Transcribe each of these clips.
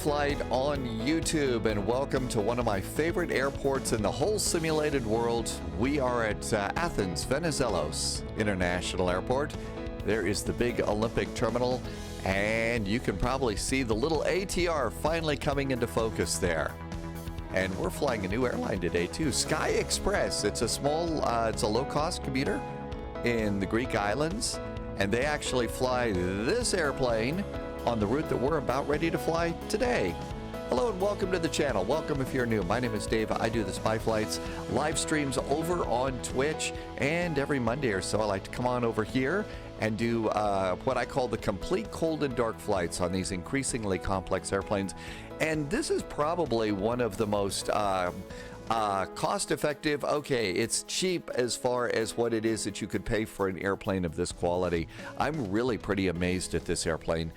flight on YouTube, and welcome to one of my favorite airports in the whole simulated world. We are at Athens, Venizelos International Airport. There is the big Olympic terminal, and you can probably see the little ATR finally coming into focus there. And we're flying a new airline today too, Sky Express. It's a small, it's a low-cost commuter in the Greek islands, and they actually fly this airplane on the route that we're about ready to fly today. Hello and welcome to the channel. Welcome if you're new. My name is Dave. I do the spy flights live streams over on Twitch, and every Monday or so I like to come on over here and do what I call the complete cold and dark flights on these increasingly complex airplanes. And this is probably one of the most cost-effective, okay, it's cheap as far as what it is that you could pay for an airplane of this quality. I'm really pretty amazed at this airplane.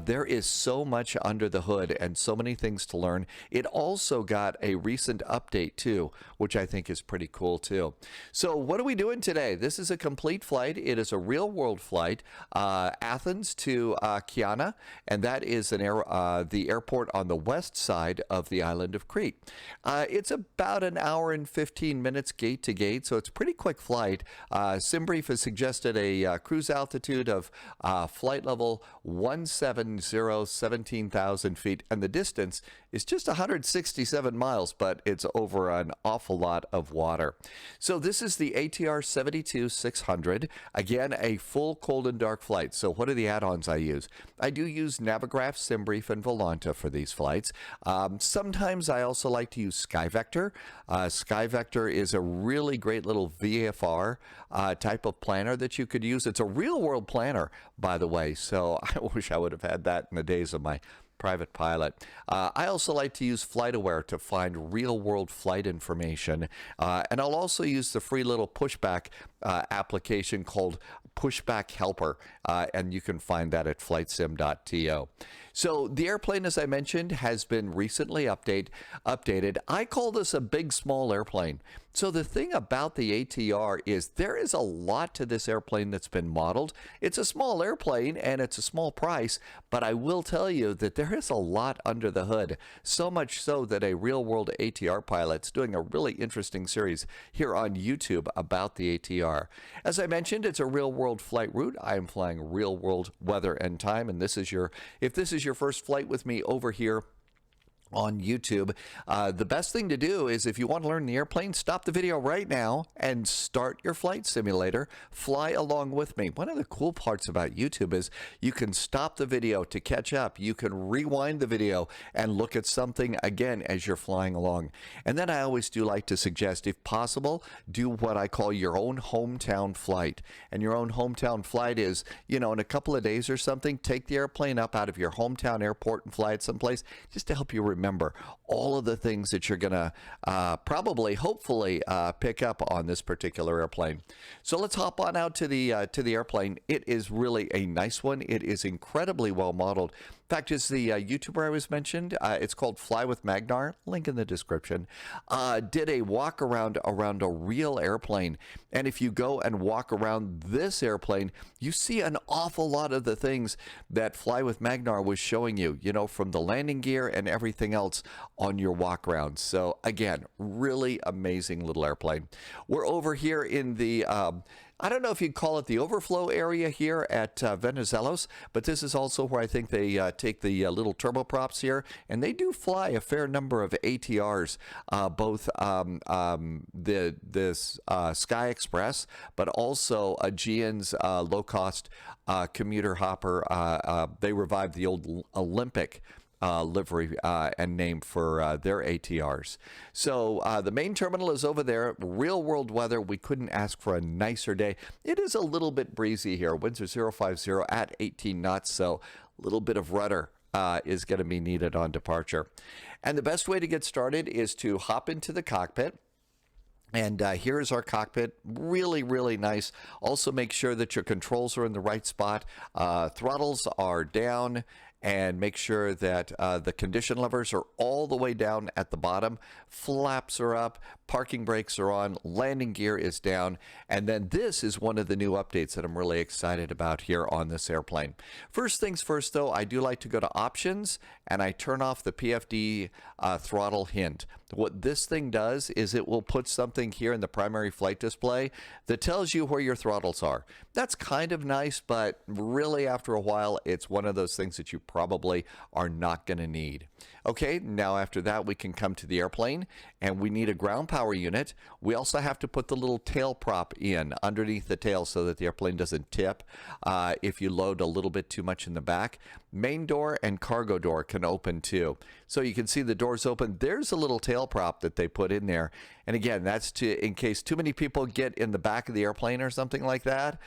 There is so much under the hood and so many things to learn. It also got a recent update too, which I think is pretty cool too. So what are we doing today? This is a complete flight. It is a real-world flight, Athens to Khania, and that is the airport on the west side of the island of Crete. It's about an hour and 15 minutes gate to gate, so it's a pretty quick flight. SimBrief has suggested a cruise altitude of flight level 170, 17,000 feet, and the distance is just 167 miles, but it's over an awful lot of water. So this is the ATR 72-600, again, a full cold and dark flight. So what are the add-ons I use? I do use Navigraph, SimBrief, and Volanta for these flights. Sometimes I also like to use SkyVector. SkyVector is a really great little VFR type of planner that you could use. It's a real-world planner, by the way, so I wish I would have had that in the days of my private pilot. I also like to use FlightAware to find real-world flight information, and I'll also use the free little pushback application called Pushback Helper, and you can find that at flightsim.to. So the airplane, as I mentioned, has been recently updated. I call this a big small airplane. So the thing about the ATR is there is a lot to this airplane that's been modeled. It's a small airplane and it's a small price, but I will tell you that there is a lot under the hood. So much so that a real-world ATR pilot's doing a really interesting series here on YouTube about the ATR. As I mentioned, it's a real-world flight route. I am flying real-world weather and time, and if this is your first flight with me over here on YouTube, the best thing to do is, if you want to learn the airplane, stop the video right now and start your flight simulator. Fly along with me. One of the cool parts about YouTube is you can stop the video to catch up. You can rewind the video and look at something again as you're flying along. And then I always do like to suggest, if possible, do what I call your own hometown flight. And your own hometown flight is, in a couple of days or something, take the airplane up out of your hometown airport and fly it someplace just to help you remember all of the things that you're going to hopefully pick up on this particular airplane. So let's hop on out to the airplane. It is really a nice one. It is incredibly well modeled. In fact, it's the YouTuber I was mentioned. It's called Fly with Magnar. Link in the description. Did a walk around a real airplane, and if you go and walk around this airplane, you see an awful lot of the things that Fly with Magnar was showing you. From the landing gear and everything else on your walk around. So again, really amazing little airplane. We're over here in the I don't know if you'd call it the overflow area here at Venizelos, but this is also where I think they take the little turboprops here, and they do fly a fair number of ATRs, both this Sky Express, but also Aegean's low-cost commuter hopper. They revived the old Olympic livery and name for their ATRs. So the main terminal is over there. Real world weather. We couldn't ask for a nicer day. It is a little bit breezy here. Winds are 050 at 18 knots, so a little bit of rudder is going to be needed on departure. And the best way to get started is to hop into the cockpit. And here is our cockpit. Really, really nice. Also make sure that your controls are in the right spot. Throttles are down and make sure that the condition levers are all the way down at the bottom. Flaps are up, parking brakes are on, landing gear is down, and then this is one of the new updates that I'm really excited about here on this airplane. First things first, though, I do like to go to Options, and I turn off the PFD throttle hint. What this thing does is it will put something here in the primary flight display that tells you where your throttles are. That's kind of nice, but really after a while, it's one of those things that you probably are not going to need. Okay, now after that, we can come to the airplane, and we need a ground power unit. We also have to put the little tail prop in underneath the tail so that the airplane doesn't tip if you load a little bit too much in the back. Main door and cargo door can open too. So you can see the doors open. There's a little tail prop that they put in there. And again, that's in case too many people get in the back of the airplane or something like that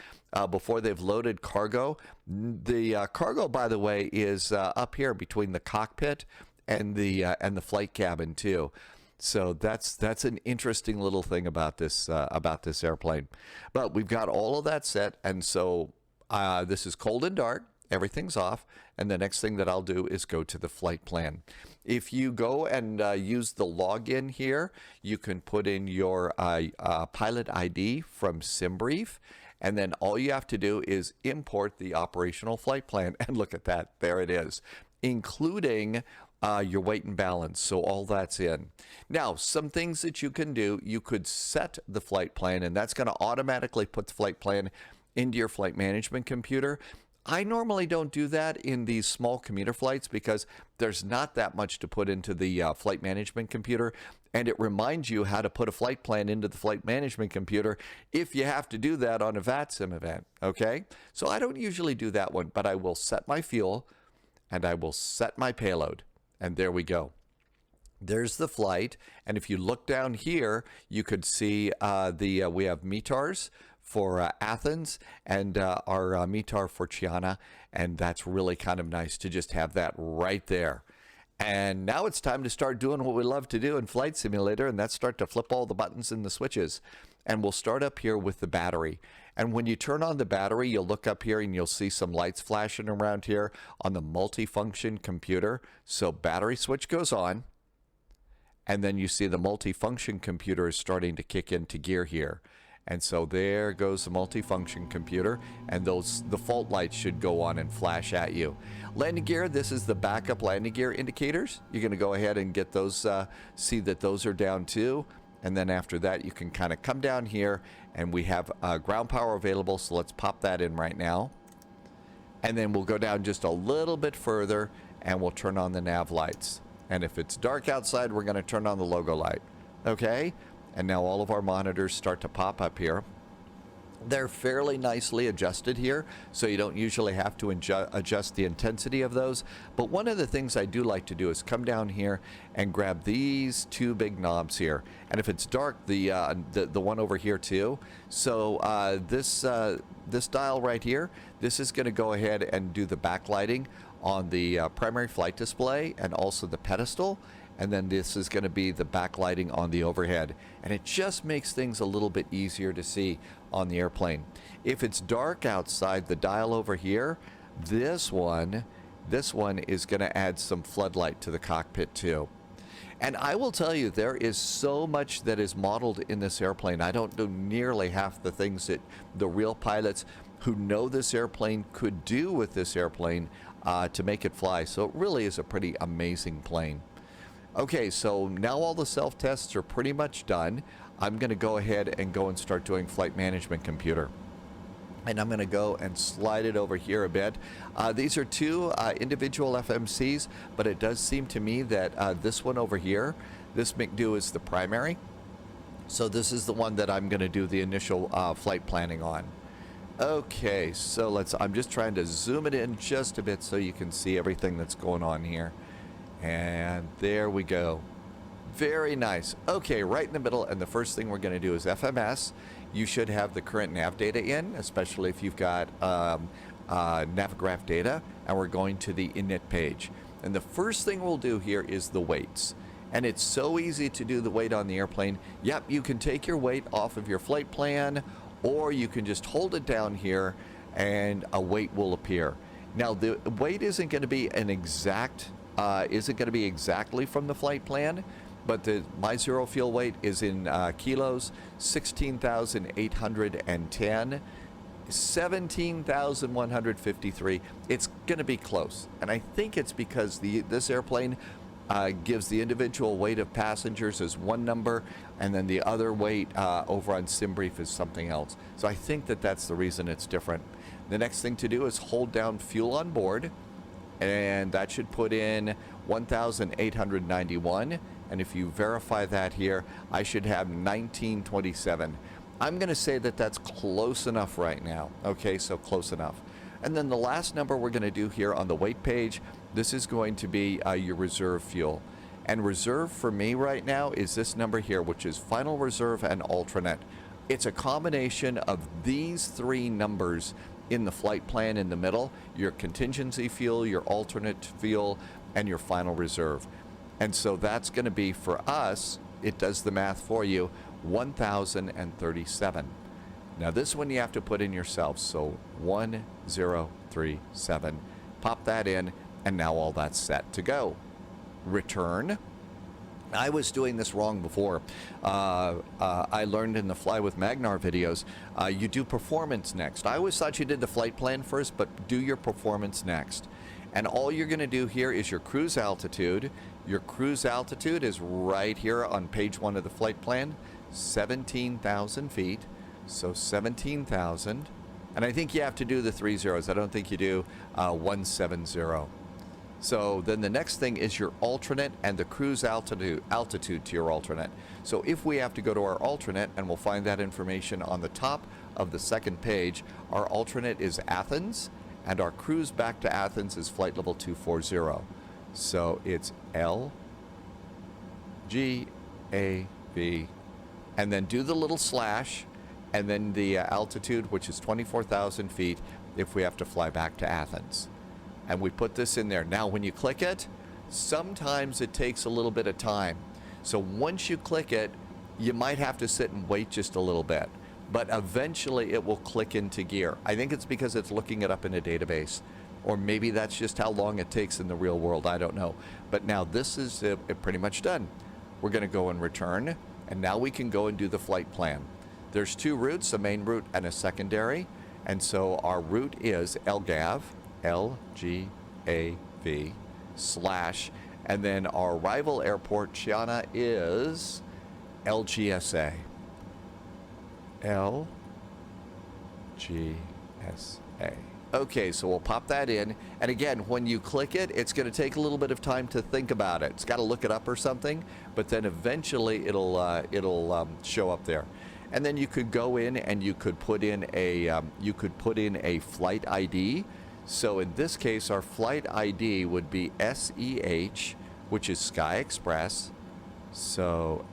before they've loaded cargo. The cargo, by the way, is up here between the cockpit and the flight cabin too. So that's an interesting little thing about this airplane. But we've got all of that set, and so this is cold and dark. Everything's off, and the next thing that I'll do is go to the flight plan. If you go and use the login here, you can put in your pilot ID from SimBrief, and then all you have to do is import the operational flight plan, and look at that, there it is, including your weight and balance, so all that's in. Now, some things that you can do, you could set the flight plan, and that's going to automatically put the flight plan into your flight management computer. I normally don't do that in these small commuter flights because there's not that much to put into the flight management computer, and it reminds you how to put a flight plan into the flight management computer if you have to do that on a VATSIM event, okay? So I don't usually do that one, but I will set my fuel, and I will set my payload, and there we go. There's the flight, and if you look down here, you could see we have METARs for Athens and our METAR for Khania, and that's really kind of nice to just have that right there. And now it's time to start doing what we love to do in Flight Simulator, and that's start to flip all the buttons and the switches. And we'll start up here with the battery. And when you turn on the battery, you'll look up here and you'll see some lights flashing around here on the multifunction computer. So battery switch goes on, and then you see the multifunction computer is starting to kick into gear here. And so there goes the multifunction computer, and those default lights should go on and flash at you. Landing gear, this is the backup landing gear indicators. You're going to go ahead and get those, see that those are down too. And then after that, you can kind of come down here, and we have ground power available, so let's pop that in right now. And then we'll go down just a little bit further, and we'll turn on the nav lights. And if it's dark outside, we're going to turn on the logo light. Okay? And now all of our monitors start to pop up here. They're fairly nicely adjusted here, so you don't usually have to adjust the intensity of those. But one of the things I do like to do is come down here and grab these two big knobs here. And if it's dark, the one over here too. So this dial right here, this is going to go ahead and do the backlighting on the primary flight display and also the pedestal. And then this is going to be the backlighting on the overhead. And it just makes things a little bit easier to see on the airplane. If it's dark outside, the dial over here, this one is going to add some floodlight to the cockpit too. And I will tell you, there is so much that is modeled in this airplane. I don't do nearly half the things that the real pilots who know this airplane could do with this airplane to make it fly. So it really is a pretty amazing plane. Okay, so now all the self-tests are pretty much done. I'm going to go ahead and start doing flight management computer. And I'm going to go and slide it over here a bit. These are two individual FMCs, but it does seem to me that this one over here, this McDo is the primary. So this is the one that I'm going to do the initial flight planning on. Okay, so I'm just trying to zoom it in just a bit so you can see everything that's going on here. And there we go. Very nice. Okay, right in the middle, and the first thing we're going to do is FMS. You should have the current nav data in, especially if you've got Navigraph data, and we're going to the init page. And the first thing we'll do here is the weights. And it's so easy to do the weight on the airplane. Yep, you can take your weight off of your flight plan, or you can just hold it down here and a weight will appear. Now, the weight isn't going to be an exact, isn't going to be exactly from the flight plan, but my zero fuel weight is in kilos, 16,810, 17,153. It's going to be close, and I think it's because this airplane gives the individual weight of passengers as one number, and then the other weight over on SimBrief is something else. So I think that's the reason it's different. The next thing to do is hold down fuel on board, and that should put in 1,891. And if you verify that here, I should have 1927. I'm going to say that's close enough right now. Okay, so close enough. And then the last number we're going to do here on the weight page, this is going to be your reserve fuel. And reserve for me right now is this number here, which is final reserve and alternate. It's a combination of these three numbers in the flight plan in the middle: your contingency fuel, your alternate fuel, and your final reserve. And so that's going to be, for us, it does the math for you, 1,037. Now this one you have to put in yourself, so 1037. Pop that in, and now all that's set to go. Return. I was doing this wrong before. I learned in the Fly with Magnar videos, you do performance next. I always thought you did the flight plan first, but do your performance next. And all you're going to do here is your cruise altitude. Your cruise altitude is right here on page 1 of the flight plan, 17,000 feet. So 17,000. And I think you have to do the 3 zeros. I don't think you do 170. So then the next thing is your alternate and the cruise altitude to your alternate. So if we have to go to our alternate, and we'll find that information on the top of the second page, our alternate is Athens, and our cruise back to Athens is flight level 240. So it's LGAV, and then do the little slash, and then the altitude, which is 24,000 feet if we have to fly back to Athens. And we put this in there. Now, when you click it, sometimes it takes a little bit of time. So once you click it, you might have to sit and wait just a little bit. But eventually it will click into gear. I think it's because it's looking it up in a database. Or maybe that's just how long it takes in the real world. I don't know. But now this is pretty much done. We're going to go and return. And now we can go and do the flight plan. There's two routes, a main route and a secondary. And so our route is LGAV, LGAV, / and then our arrival airport, Khania, is LGSA. LGSA. Okay, so we'll pop that in. And again, when you click it, it's going to take a little bit of time to think about it. It's got to look it up or something, but then eventually it'll show up there. And then you could go in and you could put in a flight ID. So in this case, our flight ID would be SEH, which is Sky Express. So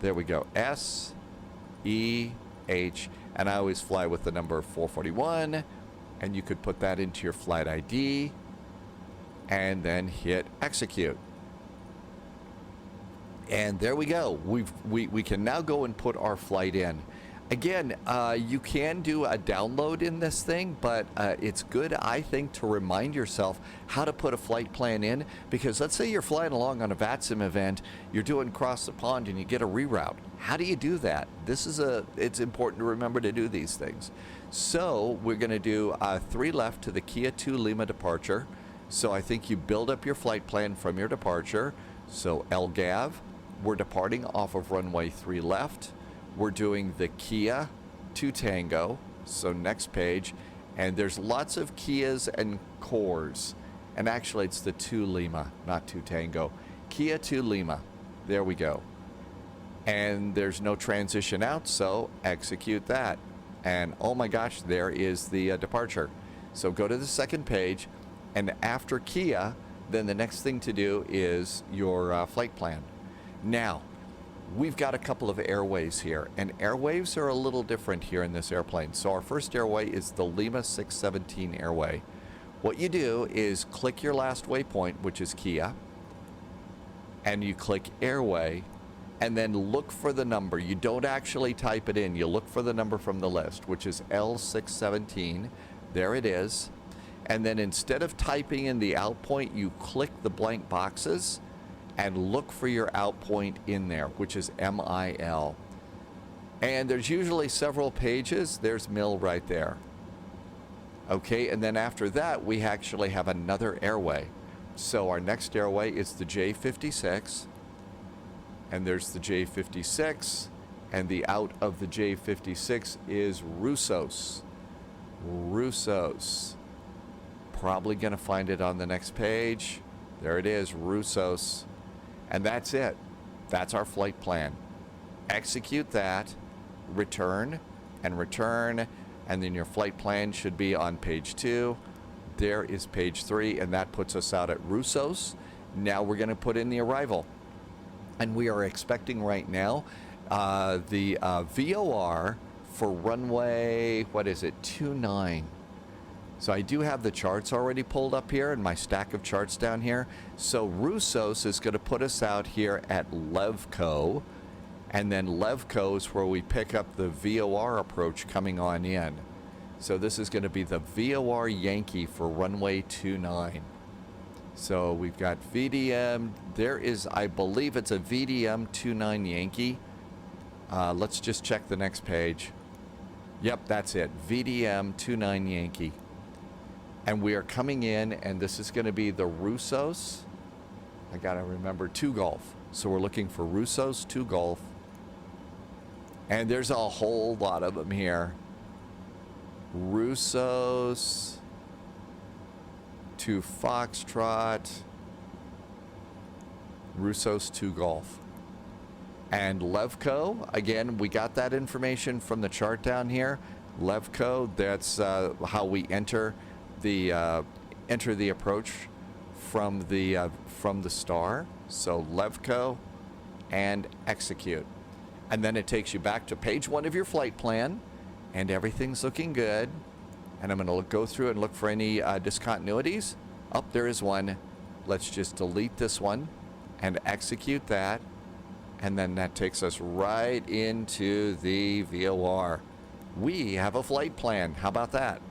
there we go, SEH, and I always fly with the number 441. And you could put that into your flight ID and then hit execute. And there we go. We can now go and put our flight in. Again, you can do a download in this thing, but it's good, I think, to remind yourself how to put a flight plan in. Because let's say you're flying along on a VATSIM event, you're doing cross the pond and you get a reroute. How do you do that? It's important to remember to do these things. So we're going to do 3 left to the Kia 2 Lima departure. So I think you build up your flight plan from your departure. So LGAV, we're departing off of runway 3 left. We're doing the Kia 2 Tango. So next page. And there's lots of Kias and Cores. And actually it's the 2 Lima, not 2 Tango. Kia 2 Lima. There we go. And there's no transition out, so execute that. And oh my gosh, there is the departure. So go to the second page, and after Kia, then the next thing to do is your flight plan. Now, we've got a couple of airways here, and airwaves are a little different here in this airplane. So our first airway is the Lima 617 airway. What you do is click your last waypoint, which is Kia, and you click airway, and then look for the number. You don't actually type it in. You look for the number from the list, which is L617. There it is. And then instead of typing in the out point, you click the blank boxes and look for your out point in there, which is MIL. And there's usually several pages. There's MIL right there. Okay, and then after that, we actually have another airway. So our next airway is the J56. And there's the J56. And the out of the J56 is RUSOS. RUSOS. Probably going to find it on the next page. There it is, RUSOS. And that's it. That's our flight plan. Execute that, return, and return, and then your flight plan should be on page 2. There is page 3, and that puts us out at RUSOS. Now we're going to put in the arrival. And we are expecting right now the VOR for runway, what is it, 29. So I do have the charts already pulled up here and my stack of charts down here. So RUSOS is going to put us out here at Levco. And then Levco is where we pick up the VOR approach coming on in. So this is going to be the VOR Yankee for runway 29. So we've got VDM. There is, I believe it's a VDM 29 Yankee. Let's just check the next page. Yep, that's it. VDM 29 Yankee. And we are coming in, and this is going to be the RUSOS. I got to remember 2 Golf. So we're looking for RUSOS 2 Golf. And there's a whole lot of them here. RUSOS 2 Foxtrot. RUSOS 2 Golf. And Levco, again, we got that information from the chart down here. Levco, that's how we enter the approach from the star. So Levco and execute. And then it takes you back to page 1 of your flight plan, and everything's looking good. And I'm going to go through and look for any discontinuities. Oh, there is one. Let's just delete this one and execute that. And then that takes us right into the VOR. We have a flight plan. How about that?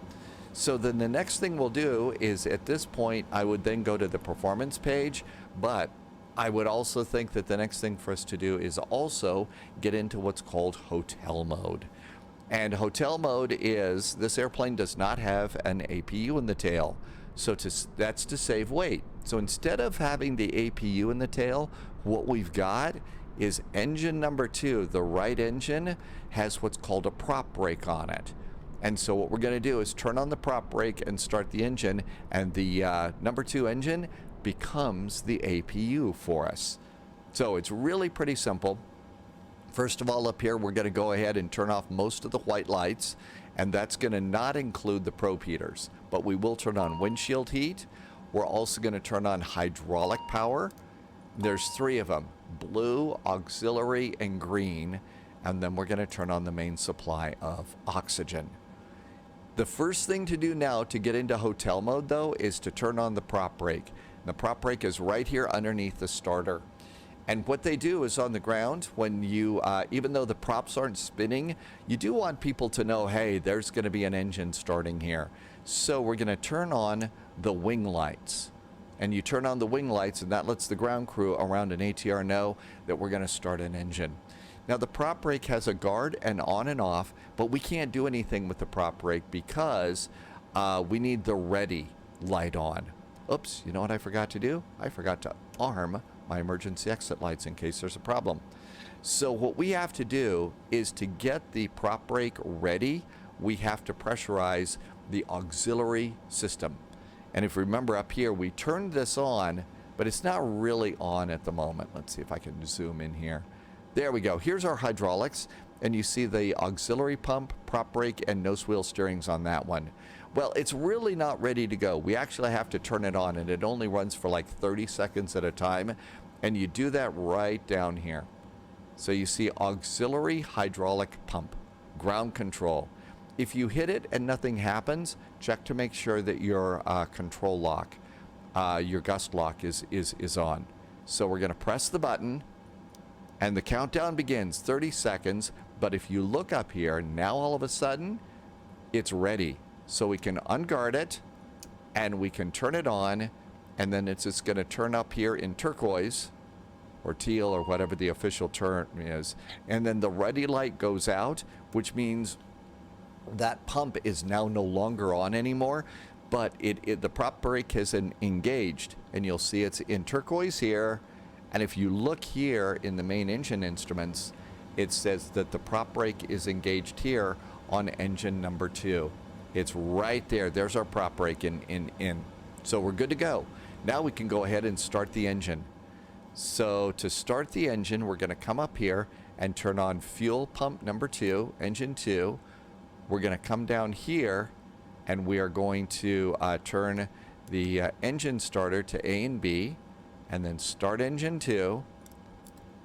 So then the next thing we'll do is, at this point, I would then go to the performance page, but I would also think that the next thing for us to do is also get into what's called hotel mode. And hotel mode is, this airplane does not have an APU in the tail. So that's to save weight. So instead of having the APU in the tail, what we've got is engine number 2, the right engine, has what's called a prop brake on it. And so what we're going to do is turn on the prop brake and start the engine, and the number 2 engine becomes the APU for us. So it's really pretty simple. First of all, up here, we're going to go ahead and turn off most of the white lights, and that's going to not include the probe heaters, but we will turn on windshield heat. We're also going to turn on hydraulic power. There's 3 of them, blue, auxiliary, and green, and then we're going to turn on the main supply of oxygen. The first thing to do now to get into hotel mode, though, is to turn on the prop brake. The prop brake is right here underneath the starter. And what they do is, on the ground, when you, even though the props aren't spinning, you do want people to know, hey, there's going to be an engine starting here. So we're going to turn on the wing lights. And you turn on the wing lights, and that lets the ground crew around an ATR know that we're going to start an engine. Now, the prop brake has a guard and on and off, but we can't do anything with the prop brake because we need the ready light on. Oops, you know what I forgot to do? I forgot to arm my emergency exit lights in case there's a problem. So what we have to do is, to get the prop brake ready, we have to pressurize the auxiliary system. And if you remember up here, we turned this on, but it's not really on at the moment. Let's see if I can zoom in here. There we go. Here's our hydraulics, and you see the auxiliary pump, prop brake, and nose wheel steerings on that one. Well, it's really not ready to go. We actually have to turn it on, and it only runs for like 30 seconds at a time, and you do that right down here. So you see auxiliary hydraulic pump, ground control. If you hit it and nothing happens, check to make sure that your control lock, your gust lock is on. So we're going to press the button, and the countdown begins, 30 seconds. But if you look up here, now all of a sudden, it's ready. So we can unguard it, and we can turn it on, and then it's just going to turn up here in turquoise or teal or whatever the official term is. And then the ready light goes out, which means that pump is now no longer on anymore, but the prop brake has engaged, and you'll see it's in turquoise here. And if you look here in the main engine instruments, it says that the prop brake is engaged here on engine number 2. It's right there. There's our prop brake in. So we're good to go. Now we can go ahead and start the engine. So to start the engine, we're going to come up here and turn on fuel pump number 2, engine 2. We're going to come down here, and we are going to turn the engine starter to A and B, and then start engine 2,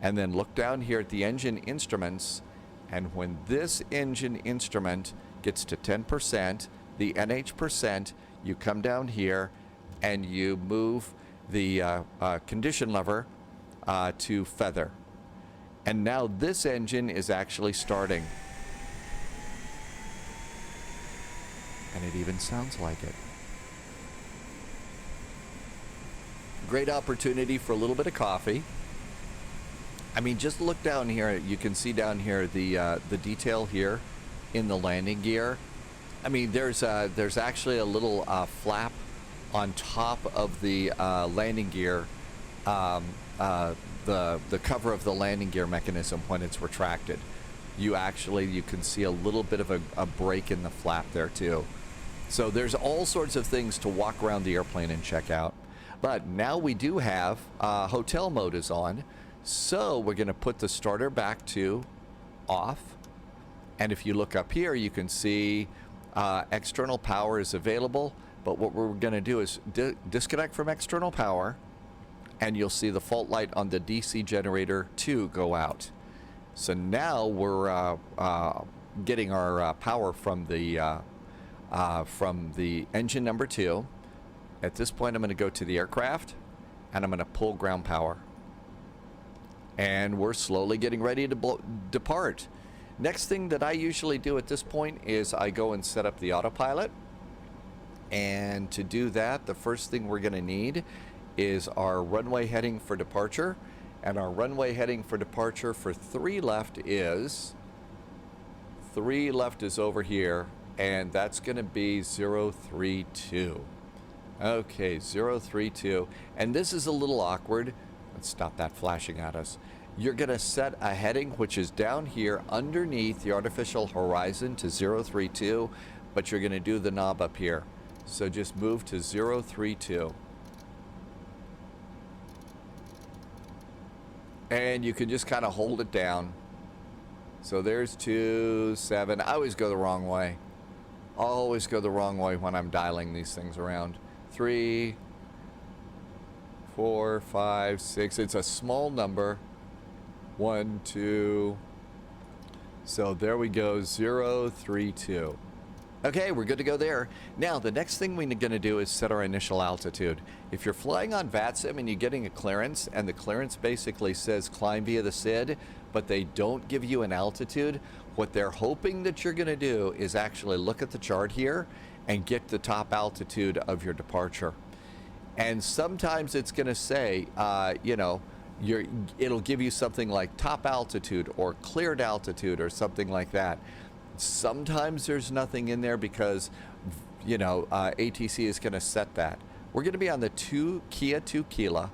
and then look down here at the engine instruments, and when this engine instrument gets to 10%, the NH percent, you come down here and you move the condition lever to feather. And now this engine is actually starting. And it even sounds like it. Great opportunity for a little bit of coffee. I mean, just look down here. You can see down here the detail here in the landing gear. I mean, there's actually a little flap on top of the landing gear, the cover of the landing gear mechanism when it's retracted. You can see a little bit of a break in the flap there too. So there's all sorts of things to walk around the airplane and check out. But now we do have hotel mode is on. So we're going to put the starter back to off. And if you look up here, you can see external power is available. But what we're going to do is disconnect from external power, and you'll see the fault light on the DC generator 2 go out. So now we're getting our power from the engine number 2. At this point, I'm going to go to the aircraft, and I'm going to pull ground power. And we're slowly getting ready to depart. Next thing that I usually do at this point is I go and set up the autopilot. And to do that, the first thing we're going to need is our runway heading for departure. And our runway heading for departure for 3 left is over here, and that's going to be 032. Okay, 032. And this is a little awkward. Let's stop that flashing at us. You're going to set a heading which is down here underneath the artificial horizon to 032, but you're going to do the knob up here. So just move to 032. And you can just kind of hold it down. So there's 27. I always go the wrong way. I always go the wrong way when I'm dialing these things around. 3, 4, 5, 6. It's a small number. 1, 2. So there we go, 032. Okay, we're good to go there. Now, the next thing we're going to do is set our initial altitude. If you're flying on VATSIM and you're getting a clearance, and the clearance basically says climb via the SID, but they don't give you an altitude, what they're hoping that you're going to do is actually look at the chart here and get the top altitude of your departure. And sometimes it's going to say, it'll give you something like top altitude or cleared altitude or something like that. Sometimes there's nothing in there because, ATC is going to set that. We're going to be on the Kia 2 Kila.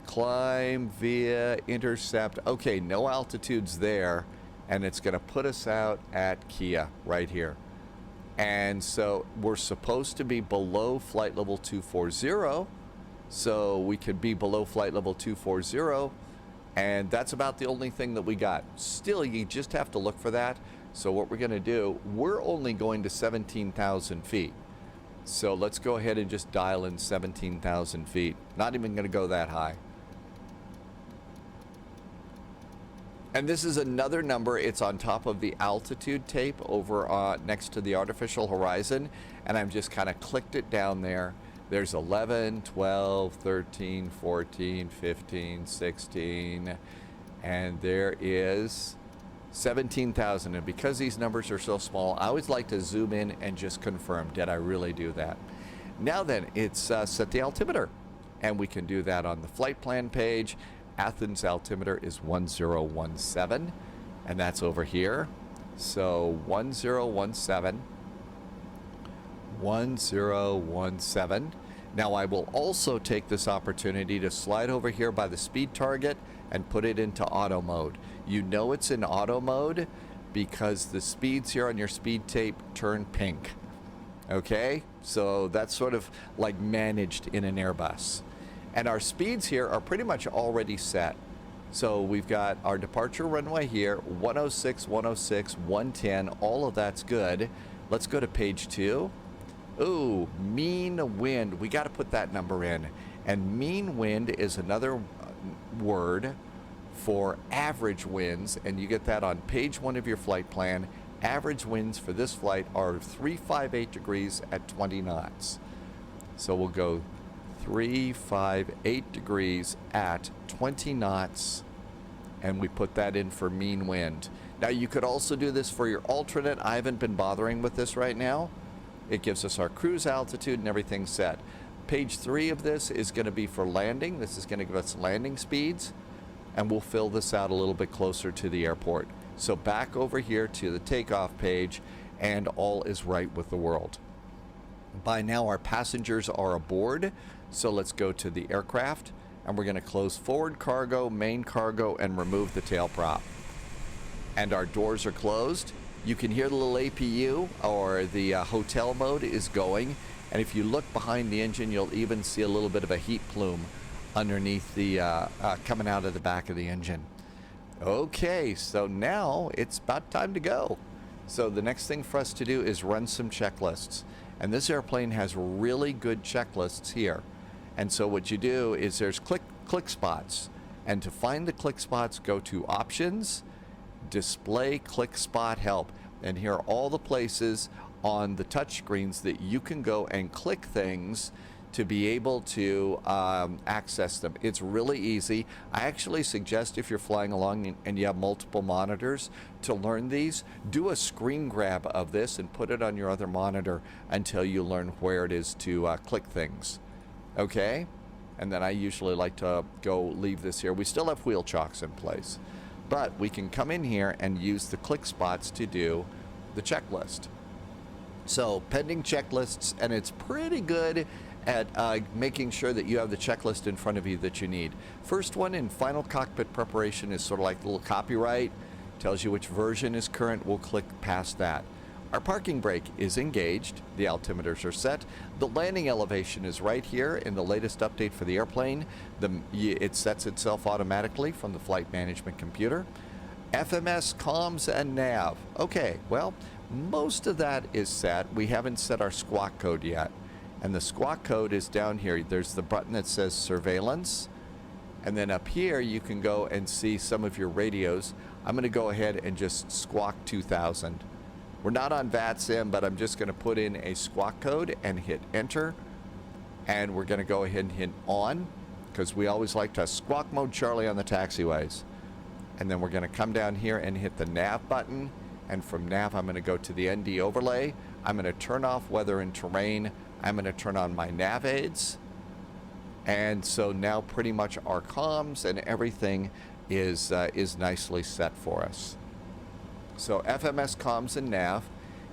Climb via intercept. Okay, no altitudes there. And it's going to put us out at Kia right here. And so we're supposed to be below flight level 240. So we could be below flight level 240. And that's about the only thing that we got. Still, you just have to look for that. So what we're going to do, we're only going to 17,000 feet. So let's go ahead and just dial in 17,000 feet. Not even going to go that high. And this is another number. It's on top of the altitude tape over next to the artificial horizon. And I've just kind of clicked it down there. There's 11, 12, 13, 14, 15, 16. And there is 17,000. And because these numbers are so small, I always like to zoom in and just confirm, did I really do that? Now then, it's set the altimeter. And we can do that on the flight plan page. Athens altimeter is 1017, and that's over here. So 1017. Now I will also take this opportunity to slide over here by the speed target and put it into auto mode. You know it's in auto mode because the speeds here on your speed tape turn pink. Okay, so that's sort of like managed in an Airbus. And our speeds here are pretty much already set. So we've got our departure runway here, 106, 106, 110, all of that's good. Let's go to page 2. Ooh, mean wind. We got to put that number in. And mean wind is another word for average winds, and you get that on page 1 of your flight plan. Average winds for this flight are 358 degrees at 20 knots. So we'll go 358 degrees at 20 knots, and we put that in for mean wind. Now you could also do this for your alternate. I haven't been bothering with this right now. It gives us our cruise altitude and everything set. Page 3 of this is going to be for landing. This is going to give us landing speeds, and we'll fill this out a little bit closer to the airport. So back over here to the takeoff page, and all is right with the world. By now our passengers are aboard, so let's go to the aircraft, and we're going to close forward cargo, main cargo, and remove the tail prop. And our doors are closed. You can hear the little APU, or the hotel mode is going, and if you look behind the engine, you'll even see a little bit of a heat plume underneath the coming out of the back of the engine. Okay, so now it's about time to go. So the next thing for us to do is run some checklists, and this airplane has really good checklists here. And so what you do is there's click spots, and to find the click spots, go to Options, Display Click Spot Help, and here are all the places on the touch screens that you can go and click things to be able to access them. It's really easy. I actually suggest if you're flying along and you have multiple monitors to learn these, do a screen grab of this and put it on your other monitor until you learn where it is to click things. Okay? And then I usually like to go leave this here. We still have wheel chocks in place, but we can come in here and use the click spots to do the checklist. So pending checklists, and it's pretty good at making sure that you have the checklist in front of you that you need. First one in final cockpit preparation is sort of like a little copyright, tells you which version is current. We'll click past that. Our parking brake is engaged, the altimeters are set, the landing elevation is right here in the latest update for the airplane. It sets itself automatically from the flight management computer. FMS, comms, and nav. Okay, well, most of that is set. We haven't set our squawk code yet. And the squawk code is down here. There's the button that says surveillance. And then up here, you can go and see some of your radios. I'm going to go ahead and just squawk 2000. We're not on VATSIM, but I'm just going to put in a squawk code and hit enter. And we're going to go ahead and hit on, because we always like to squawk mode Charlie on the taxiways. And then we're going to come down here and hit the nav button. And from nav, I'm going to go to the ND overlay. I'm going to turn off weather and terrain. I'm going to turn on my nav aids. And so now pretty much our comms and everything is nicely set for us. So FMS, comms, and nav,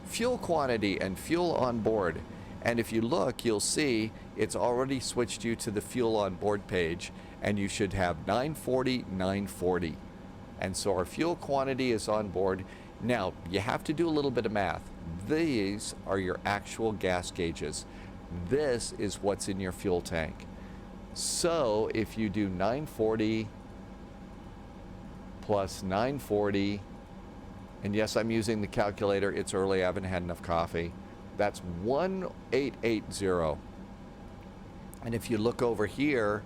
fuel quantity and fuel on board. And if you look, you'll see it's already switched you to the fuel on board page, and you should have 940, 940. And so our fuel quantity is on board. Now, you have to do a little bit of math. These are your actual gas gauges. This is what's in your fuel tank. So if you do 940 plus 940, and yes, I'm using the calculator. It's early. I haven't had enough coffee. That's 1880. And if you look over here,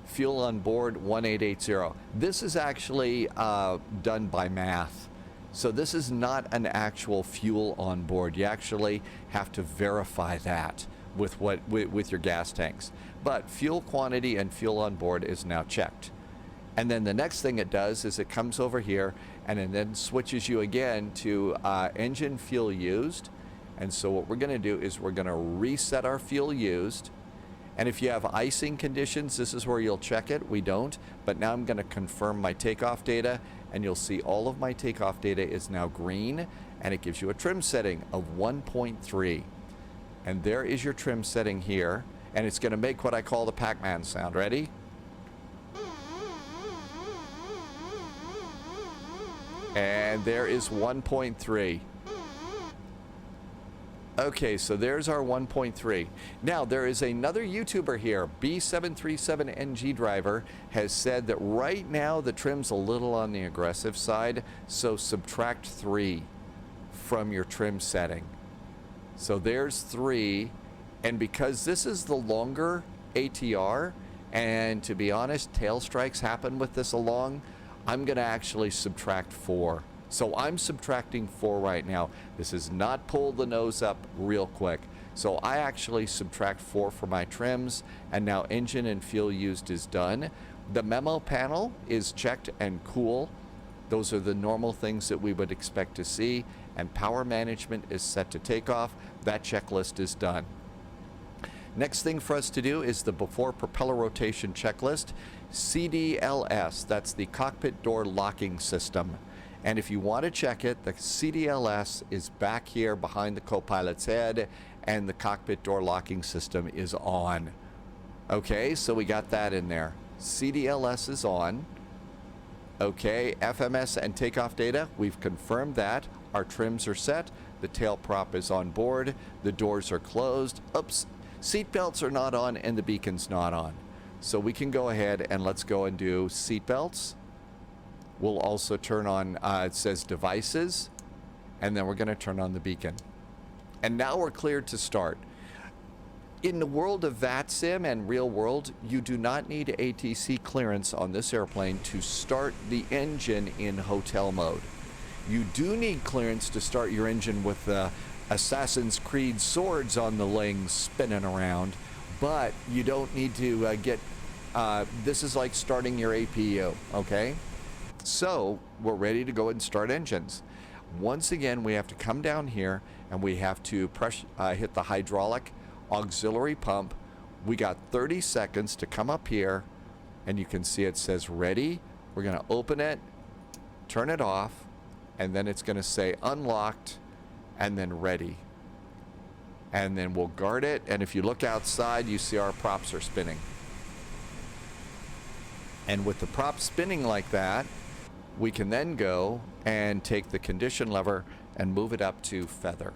fuel on board 1880. This is actually done by math. So this is not an actual fuel on board. You actually have to verify that with your gas tanks. But fuel quantity and fuel on board is now checked. And then the next thing it does is it comes over here and it then switches you again to engine fuel used. And so what we're going to do is we're going to reset our fuel used. And if you have icing conditions, this is where you'll check it. We don't. But now I'm going to confirm my takeoff data, and you'll see all of my takeoff data is now green, and it gives you a trim setting of 1.3. And there is your trim setting here, and it's going to make what I call the Pac-Man sound. Ready? And there is 1.3. Okay, so there's our 1.3. Now, there is another YouTuber here, B737NG Driver, has said that right now the trim's a little on the aggressive side, so subtract 3 from your trim setting. So there's 3, and because this is the longer ATR, and to be honest, tail strikes happen with this along, I'm going to actually subtract 4. So I'm subtracting 4 right now. This is not pull the nose up real quick. So I actually subtract 4 for my trims, and now engine and fuel used is done. The memo panel is checked and cool. Those are the normal things that we would expect to see, and power management is set to takeoff. That checklist is done. Next thing for us to do is the before propeller rotation checklist. CDLS, that's the cockpit door locking system. And if you want to check it, the CDLS is back here behind the co-pilot's head, and the cockpit door locking system is on. Okay, so we got that in there. CDLS is on. Okay, FMS and takeoff data, we've confirmed that. Our trims are set. The tail prop is on board. The doors are closed. Oops, seat belts are not on, and the beacon's not on. So we can go ahead and let's go and do seat belts. We'll also turn on, it says devices, and then we're going to turn on the beacon. And now we're cleared to start. In the world of VATSIM and real world, you do not need ATC clearance on this airplane to start the engine in hotel mode. You do need clearance to start your engine with the Assassin's Creed swords on the wings spinning around, but you don't need to this is like starting your APU, okay? So we're ready to go and start engines. Once again, we have to come down here and we have to hit the hydraulic auxiliary pump. We got 30 seconds to come up here, and you can see it says ready. We're going to open it, turn it off, and then it's going to say unlocked and then ready. And then we'll guard it, and if you look outside, you see our props are spinning. And with the props spinning like that, we can then go and take the condition lever and move it up to feather.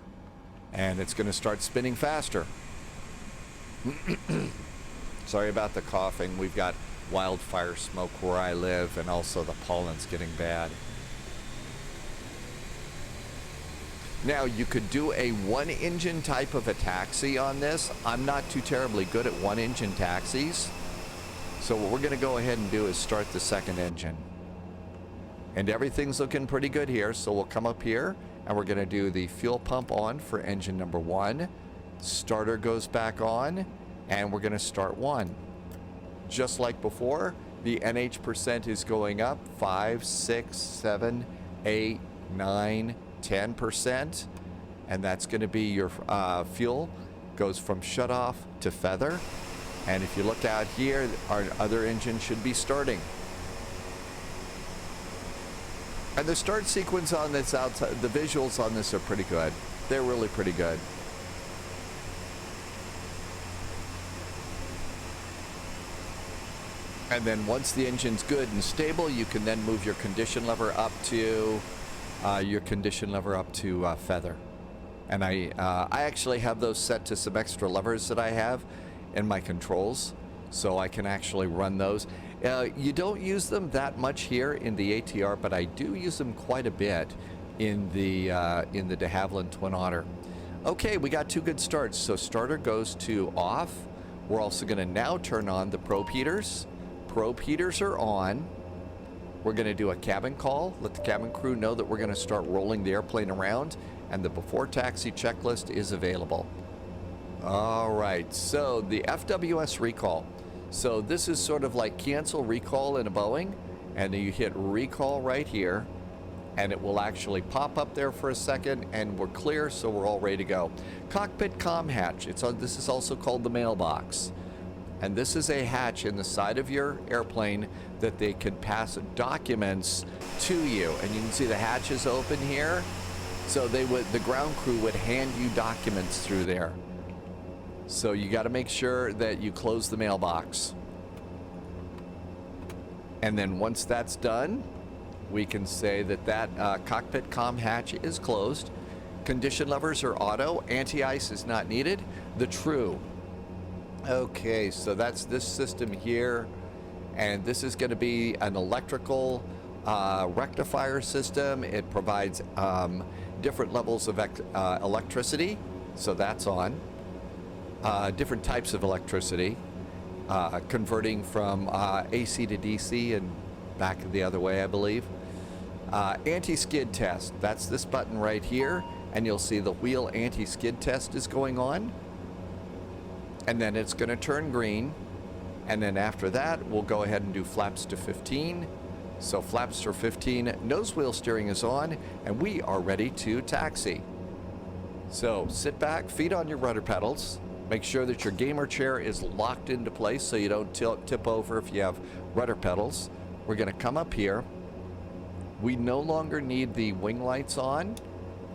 And it's going to start spinning faster. Sorry about the coughing. We've got wildfire smoke where I live, and also the pollen's getting bad. Now, you could do a one-engine type of a taxi on this. I'm not too terribly good at one-engine taxis. So what we're going to go ahead and do is start the second engine. And everything's looking pretty good here, so we'll come up here and we're going to do the fuel pump on for engine number 1. Starter goes back on, and we're going to start 1. Just like before, the NH% is going up 5, 6, 7, 8, 9, 10%, and that's going to be your fuel goes from shut off to feather. And if you look out here, our other engine should be starting. And the start sequence on this outside, the visuals on this are pretty good. They're really pretty good. And then once the engine's good and stable, you can then move your condition lever up to feather. And I actually have those set to some extra levers that I have in my controls, so I can actually run those. You don't use them that much here in the ATR, but I do use them quite a bit in the de Havilland Twin Otter. Okay, we got 2 good starts. So starter goes to off. We're also going to now turn on the probe heaters. Probe heaters are on. We're going to do a cabin call, let the cabin crew know that we're going to start rolling the airplane around, and the before taxi checklist is available. All right, so the FWS recall. So this is sort of like cancel recall in a Boeing, and you hit recall right here, and it will actually pop up there for a second, and we're clear, so we're all ready to go. Cockpit comm hatch. This is also called the mailbox. And this is a hatch in the side of your airplane that they can pass documents to you. And you can see the hatch is open here. So the ground crew would hand you documents through there. So you got to make sure that you close the mailbox. And then once that's done, we can say that cockpit comm hatch is closed. Condition levers are auto. Anti-ice is not needed. The true. Okay, so that's this system here, and this is going to be an electrical rectifier system. It provides different levels of electricity, so that's on. Different types of electricity, converting from AC to DC and back the other way, I believe. Anti-skid test, that's this button right here, and you'll see the wheel anti-skid test is going on. And then it's going to turn green. And then after that, we'll go ahead and do flaps to 15. So flaps for 15, nose wheel steering is on, and we are ready to taxi. So sit back, feet on your rudder pedals. Make sure that your gamer chair is locked into place so you don't tip over if you have rudder pedals. We're going to come up here. We no longer need the wing lights on,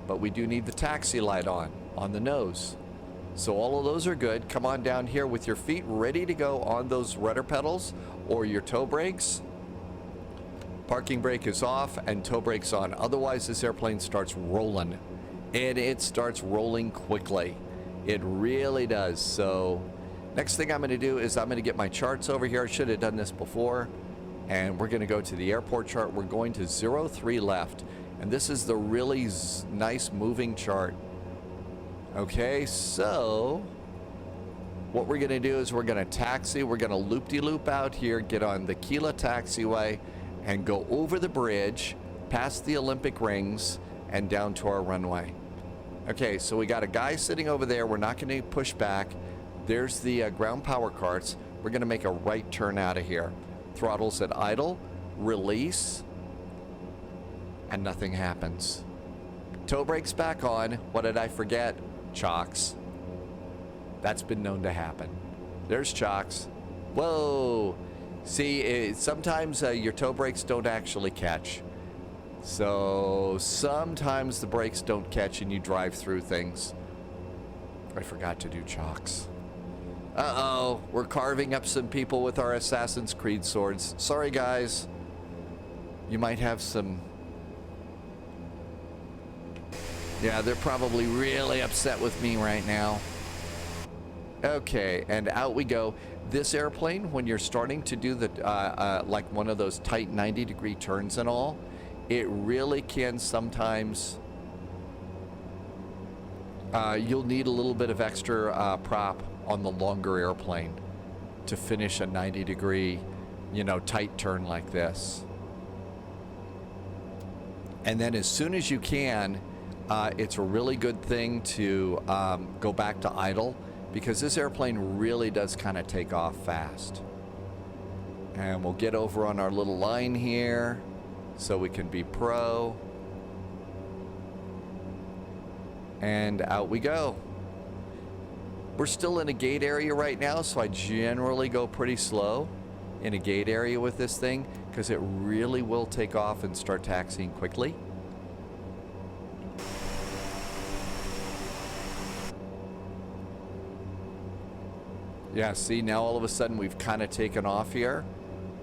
but we do need the taxi light on the nose. So all of those are good. Come on down here with your feet ready to go on those rudder pedals or your toe brakes. Parking brake is off and toe brakes on. Otherwise, this airplane starts rolling. And it starts rolling quickly. It really does. So next thing I'm going to do is I'm going to get my charts over here. I should have done this before. And we're going to go to the airport chart. We're going to 03 left. And this is the really nice moving chart. Okay, so what we're going to do is we're going to taxi. We're going to loop-de-loop out here, get on the Kila taxiway, and go over the bridge, past the Olympic rings, and down to our runway. Okay, so we got a guy sitting over there. We're not going to push back. There's the ground power carts. We're going to make a right turn out of here. Throttles at idle, release, and nothing happens. Toe brakes back on. What did I forget? Chocks. That's been known to happen. There's chocks. Whoa. See, sometimes your toe brakes don't actually catch. So sometimes the brakes don't catch and you drive through things. I forgot to do chocks. Uh-oh. We're carving up some people with our Assassin's Creed swords. Sorry, guys. You might have some... Yeah, they're probably really upset with me right now. Okay, and out we go. This airplane, when you're starting to do the like one of those tight 90-degree turns and all, it really can sometimes... you'll need a little bit of extra prop on the longer airplane to finish a 90-degree, tight turn like this. And then as soon as you can... it's a really good thing to go back to idle because this airplane really does kind of take off fast. And we'll get over on our little line here so we can be pro. And out we go. We're still in a gate area right now, so I generally go pretty slow in a gate area with this thing because it really will take off and start taxiing quickly. Yeah, see, now all of a sudden we've kind of taken off here.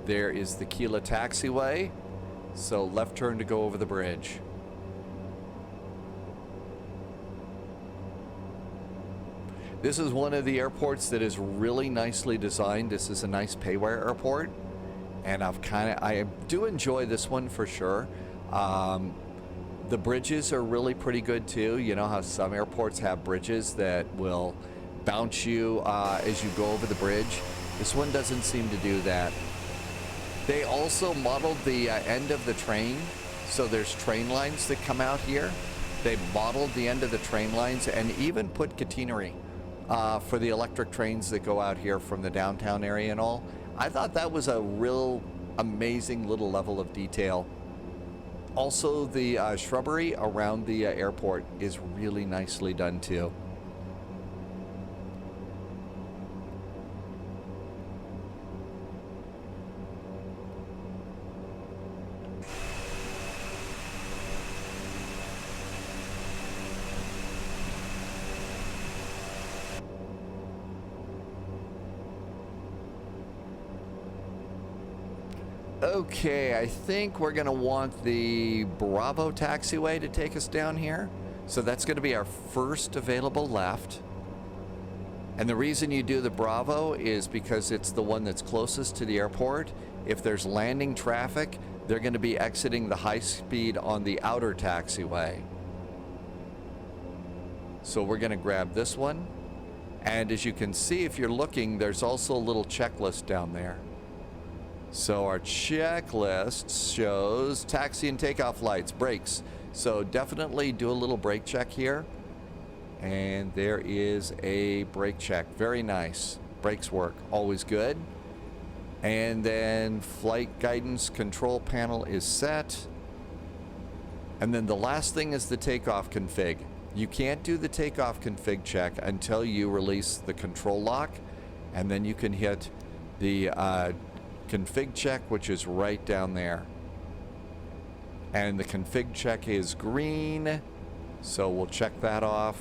There is the Kila taxiway. So left turn to go over the bridge. This is one of the airports that is really nicely designed. This is a nice payware airport. And I do enjoy this one for sure. The bridges are really pretty good too. You know how some airports have bridges that will bounce you as you go over the bridge. This one doesn't seem to do that. They also modeled the end of the train, so there's train lines that come out here. They modeled the end of the train lines and even put catenary for the electric trains that go out here from the downtown area and all. I thought that was a real amazing little level of detail Also, the shrubbery around the airport is really nicely done too. Okay, I think we're going to want the Bravo taxiway to take us down here. So that's going to be our first available left. And the reason you do the Bravo is because it's the one that's closest to the airport. If there's landing traffic, they're going to be exiting the high speed on the outer taxiway. So we're going to grab this one. And as you can see, if you're looking, there's also a little checklist down there. So our checklist shows taxi and takeoff lights, brakes. So definitely do a little brake check here. And there is a brake check. Very nice. Brakes work. Always good. And then flight guidance control panel is set. And then the last thing is the takeoff config. You can't do the takeoff config check until you release the control lock. And then you can hit the config check, which is right down there. And the config check is green, so we'll check that off.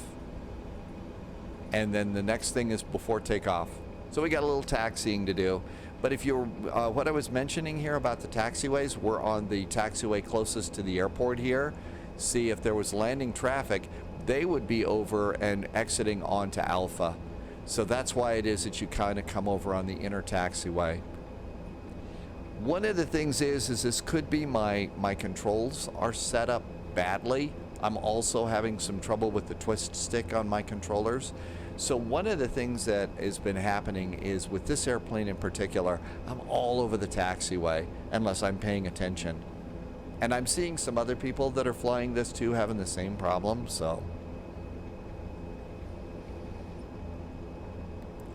And then the next thing is before takeoff. So we got a little taxiing to do. But if you're, what I was mentioning here about the taxiways, we're on the taxiway closest to the airport here. See, if there was landing traffic, they would be over and exiting onto Alpha. So that's why it is that you kind of come over on the inner taxiway. One of the things is this could be my controls are set up badly. I'm also having some trouble with the twist stick on my controllers. So one of the things that has been happening is with this airplane in particular, I'm all over the taxiway unless I'm paying attention. And I'm seeing some other people that are flying this too having the same problem, so.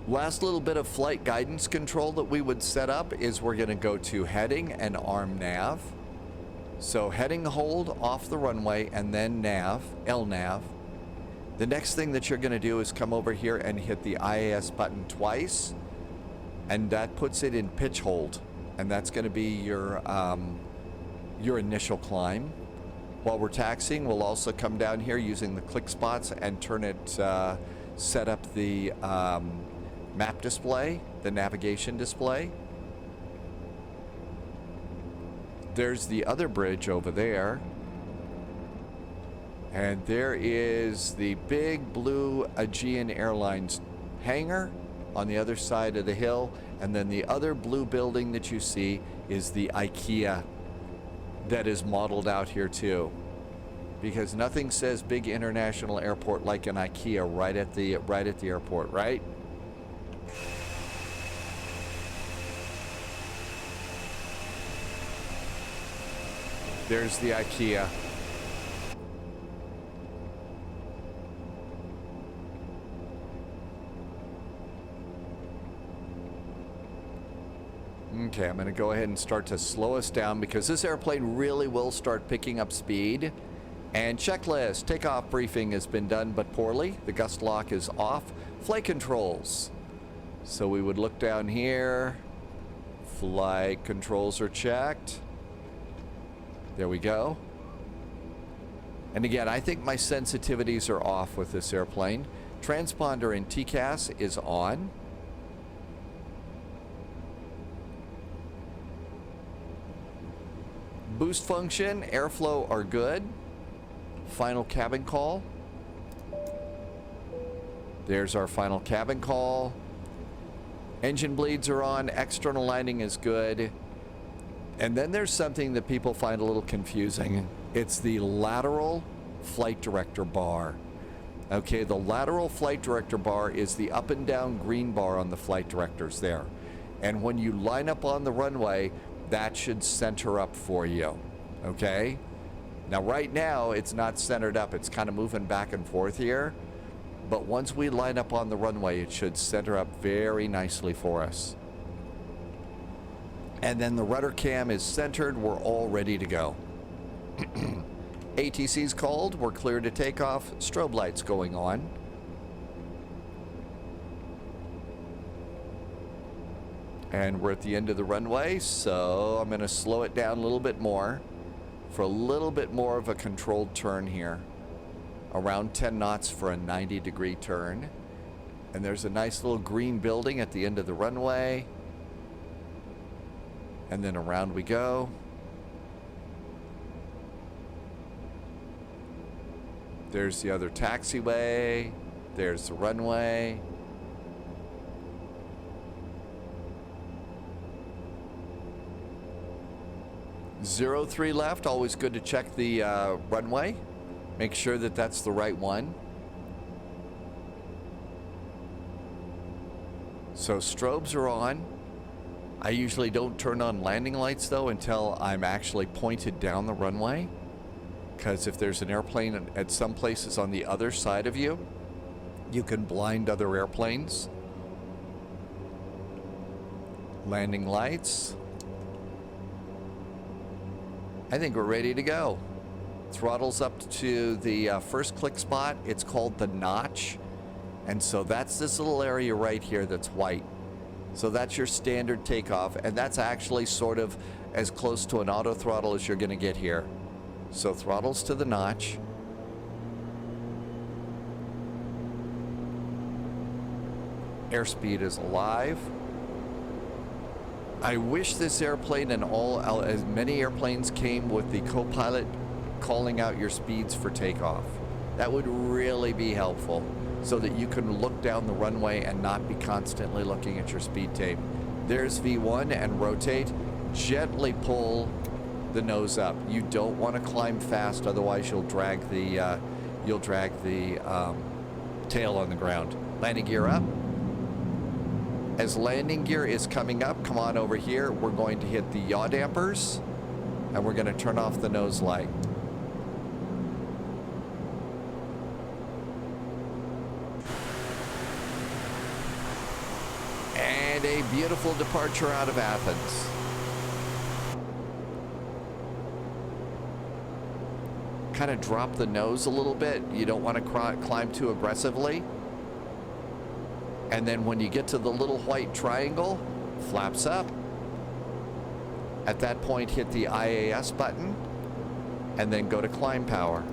Last little bit of flight guidance control that we would set up is we're going to go to heading and arm nav. So heading hold off the runway and then nav, LNAV. The next thing that you're going to do is come over here and hit the IAS button twice. And that puts it in pitch hold. And that's going to be your initial climb. While we're taxiing, we'll also come down here using the click spots and turn it, set up the map display, the navigation display. There's the other bridge over there. And there is the big blue Aegean Airlines hangar on the other side of the hill. And then the other blue building that you see is the IKEA that is modeled out here too. Because nothing says big international airport like an IKEA right at the airport, right? There's the IKEA. Okay, I'm going to go ahead and start to slow us down because this airplane really will start picking up speed. And checklist, takeoff briefing has been done but poorly. The gust lock is off. Flight controls. So we would look down here. Flight controls are checked. There we go. And again, I think my sensitivities are off with this airplane. Transponder in TCAS is on. Boost function, airflow are good. Final cabin call. There's our final cabin call. Engine bleeds are on. External lining is good. And then there's something that people find a little confusing. It's the lateral flight director bar. Okay, the lateral flight director bar is the up and down green bar on the flight directors there. And when you line up on the runway, that should center up for you. Okay? Now right now, it's not centered up. It's kind of moving back and forth here. But once we line up on the runway, it should center up very nicely for us. And then the rudder cam is centered. We're all ready to go. ATC's called. We're clear to take off. Strobe lights going on. And we're at the end of the runway, so I'm going to slow it down a little bit more for a little bit more of a controlled turn here. Around 10 knots for a 90-degree turn. And there's a nice little green building at the end of the runway. And then around we go. There's the other taxiway. There's the runway. Zero 03 left. Always good to check the runway. Make sure that that's the right one. So strobes are on. I usually don't turn on landing lights though until I'm actually pointed down the runway. Because if there's an airplane at some places on the other side of you, you can blind other airplanes. Landing lights. I think we're ready to go. Throttle's up to the first click spot. It's called the notch. And so that's this little area right here that's white. So that's your standard takeoff. And that's actually sort of as close to an auto throttle as you're going to get here. So throttle's to the notch. Airspeed is alive. I wish this airplane and as many airplanes came with the co-pilot calling out your speeds for takeoff. That would really be helpful so that you can look down the runway and not be constantly looking at your speed tape. There's V1 and rotate. Gently pull the nose up. You don't want to climb fast, otherwise you'll drag the tail on the ground. Landing gear up. As landing gear is coming up, come on over here. We're going to hit the yaw dampers and we're going to turn off the nose light. And a beautiful departure out of Athens. Kind of drop the nose a little bit. You don't want to climb too aggressively. And then when you get to the little white triangle, flaps up. At that point, hit the IAS button and then go to climb power.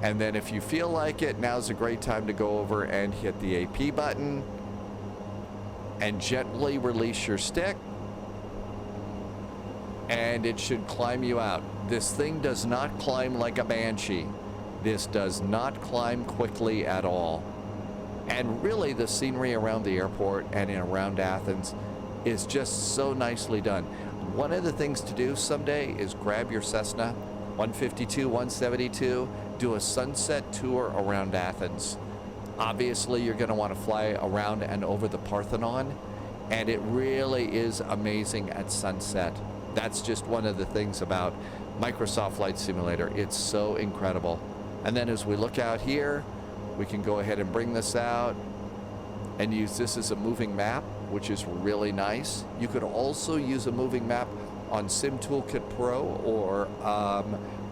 And then if you feel like it, now's a great time to go over and hit the AP button and gently release your stick. And it should climb you out. This thing does not climb like a banshee. This does not climb quickly at all. And really the scenery around the airport and around Athens is just so nicely done. One of the things to do someday is grab your Cessna 152, 172, do a sunset tour around Athens. Obviously you're going to want to fly around and over the Parthenon, and it really is amazing at sunset. That's just one of the things about Microsoft Flight Simulator. It's so incredible. And then as we look out here, we can go ahead and bring this out and use this as a moving map, which is really nice. You could also use a moving map on Sim Toolkit Pro or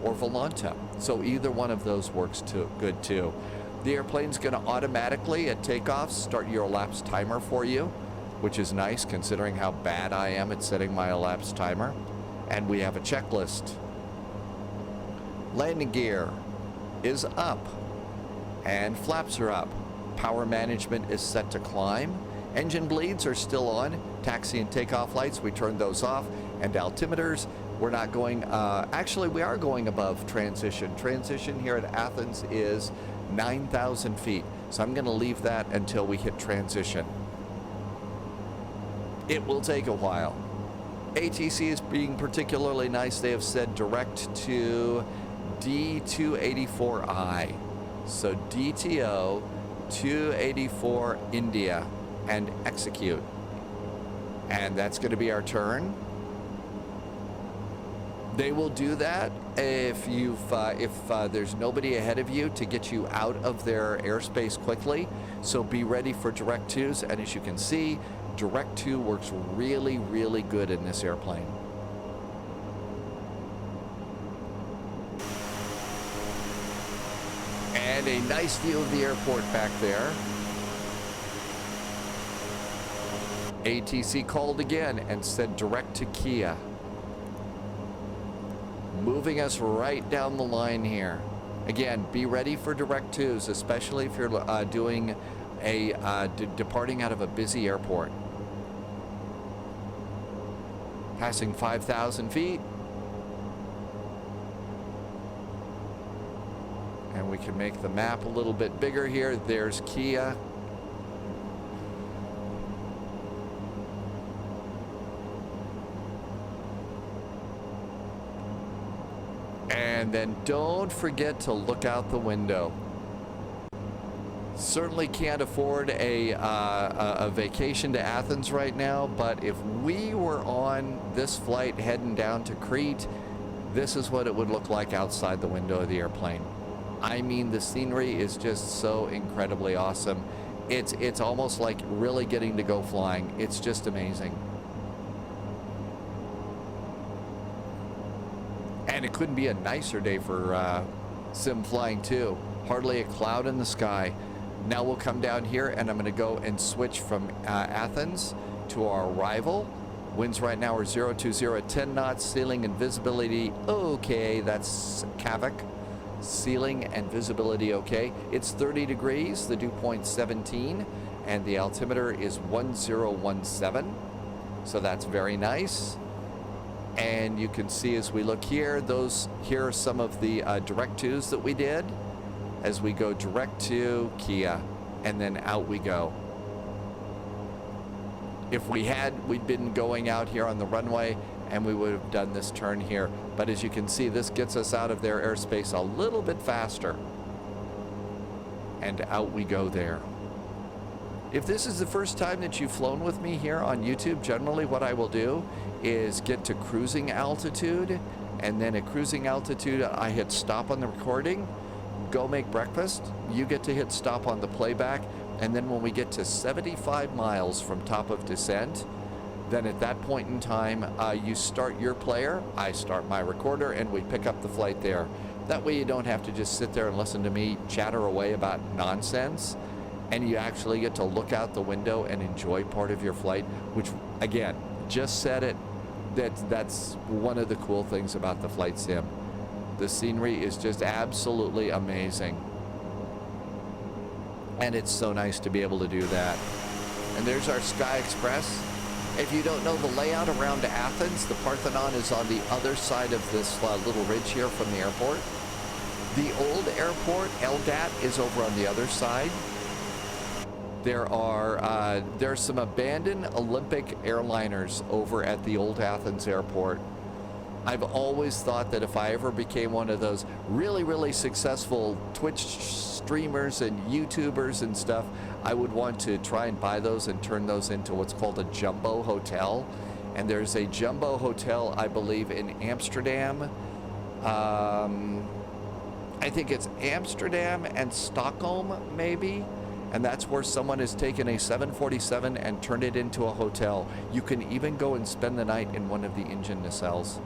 Volanta. So either one of those works good too. The airplane's going to automatically at takeoff start your elapsed timer for you, which is nice considering how bad I am at setting my elapsed timer. And we have a checklist. Landing gear is up and flaps are up. Power management is set to climb. Engine bleeds are still on. Taxi and takeoff lights, we turned those off. And altimeters, we're not going, actually we are going above transition. Transition here at Athens is 9,000 feet. So I'm gonna leave that until we hit transition. It will take a while. ATC is being particularly nice. They have said direct to D284I. So DTO 284 India and execute. And that's going to be our turn. They will do that if there's nobody ahead of you to get you out of their airspace quickly. So be ready for direct twos. And as you can see, direct two works really, really good in this airplane. And a nice view of the airport back there. ATC called again and said direct to Khania. Moving us right down the line here. Again, be ready for direct twos, especially if you're doing a departing out of a busy airport. Passing 5,000 feet. And we can make the map a little bit bigger here. There's Khania. And then don't forget to look out the window. Certainly can't afford a vacation to Athens right now, but if we were on this flight heading down to Crete, this is what it would look like outside the window of the airplane. I mean, the scenery is just so incredibly awesome. It's almost like really getting to go flying. It's just amazing. And it couldn't be a nicer day for sim flying too. Hardly a cloud in the sky. Now we'll come down here and I'm going to go and switch from Athens to our arrival. Winds right now are 020 at 10 knots. Ceiling and visibility okay. That's Kavik. Ceiling and visibility okay. It's 30 degrees. The dew point 17 and the altimeter is 1017. So that's very nice. And you can see as we look here, here are some of the direct twos that we did as we go direct to Khania, and then out we go. If we'd been going out here on the runway and we would have done this turn here. But as you can see, this gets us out of their airspace a little bit faster. And out we go there. If this is the first time that you've flown with me here on YouTube, generally what I will do is get to cruising altitude, and then at cruising altitude I hit stop on the recording, go make breakfast, you get to hit stop on the playback, and then when we get to 75 miles from top of descent, then at that point in time you start your player, I start my recorder, and we pick up the flight there. That way you don't have to just sit there and listen to me chatter away about nonsense, and you actually get to look out the window and enjoy part of your flight, which again, just said it, that's one of the cool things about the flight sim. The scenery is just absolutely amazing. And it's so nice to be able to do that. And there's our Sky Express. If you don't know the layout around Athens, the Parthenon is on the other side of this little ridge here from the airport. The old airport, LGAV, is over on the other side. There's some abandoned Olympic airliners over at the old Athens airport. I've always thought that if I ever became one of those really, really successful Twitch streamers and YouTubers and stuff, I would want to try and buy those and turn those into what's called a jumbo hotel. And there's a jumbo hotel, I believe, in Amsterdam. I think it's Amsterdam and Stockholm, maybe. And that's where someone has taken a 747 and turned it into a hotel. You can even go and spend the night in one of the engine nacelles.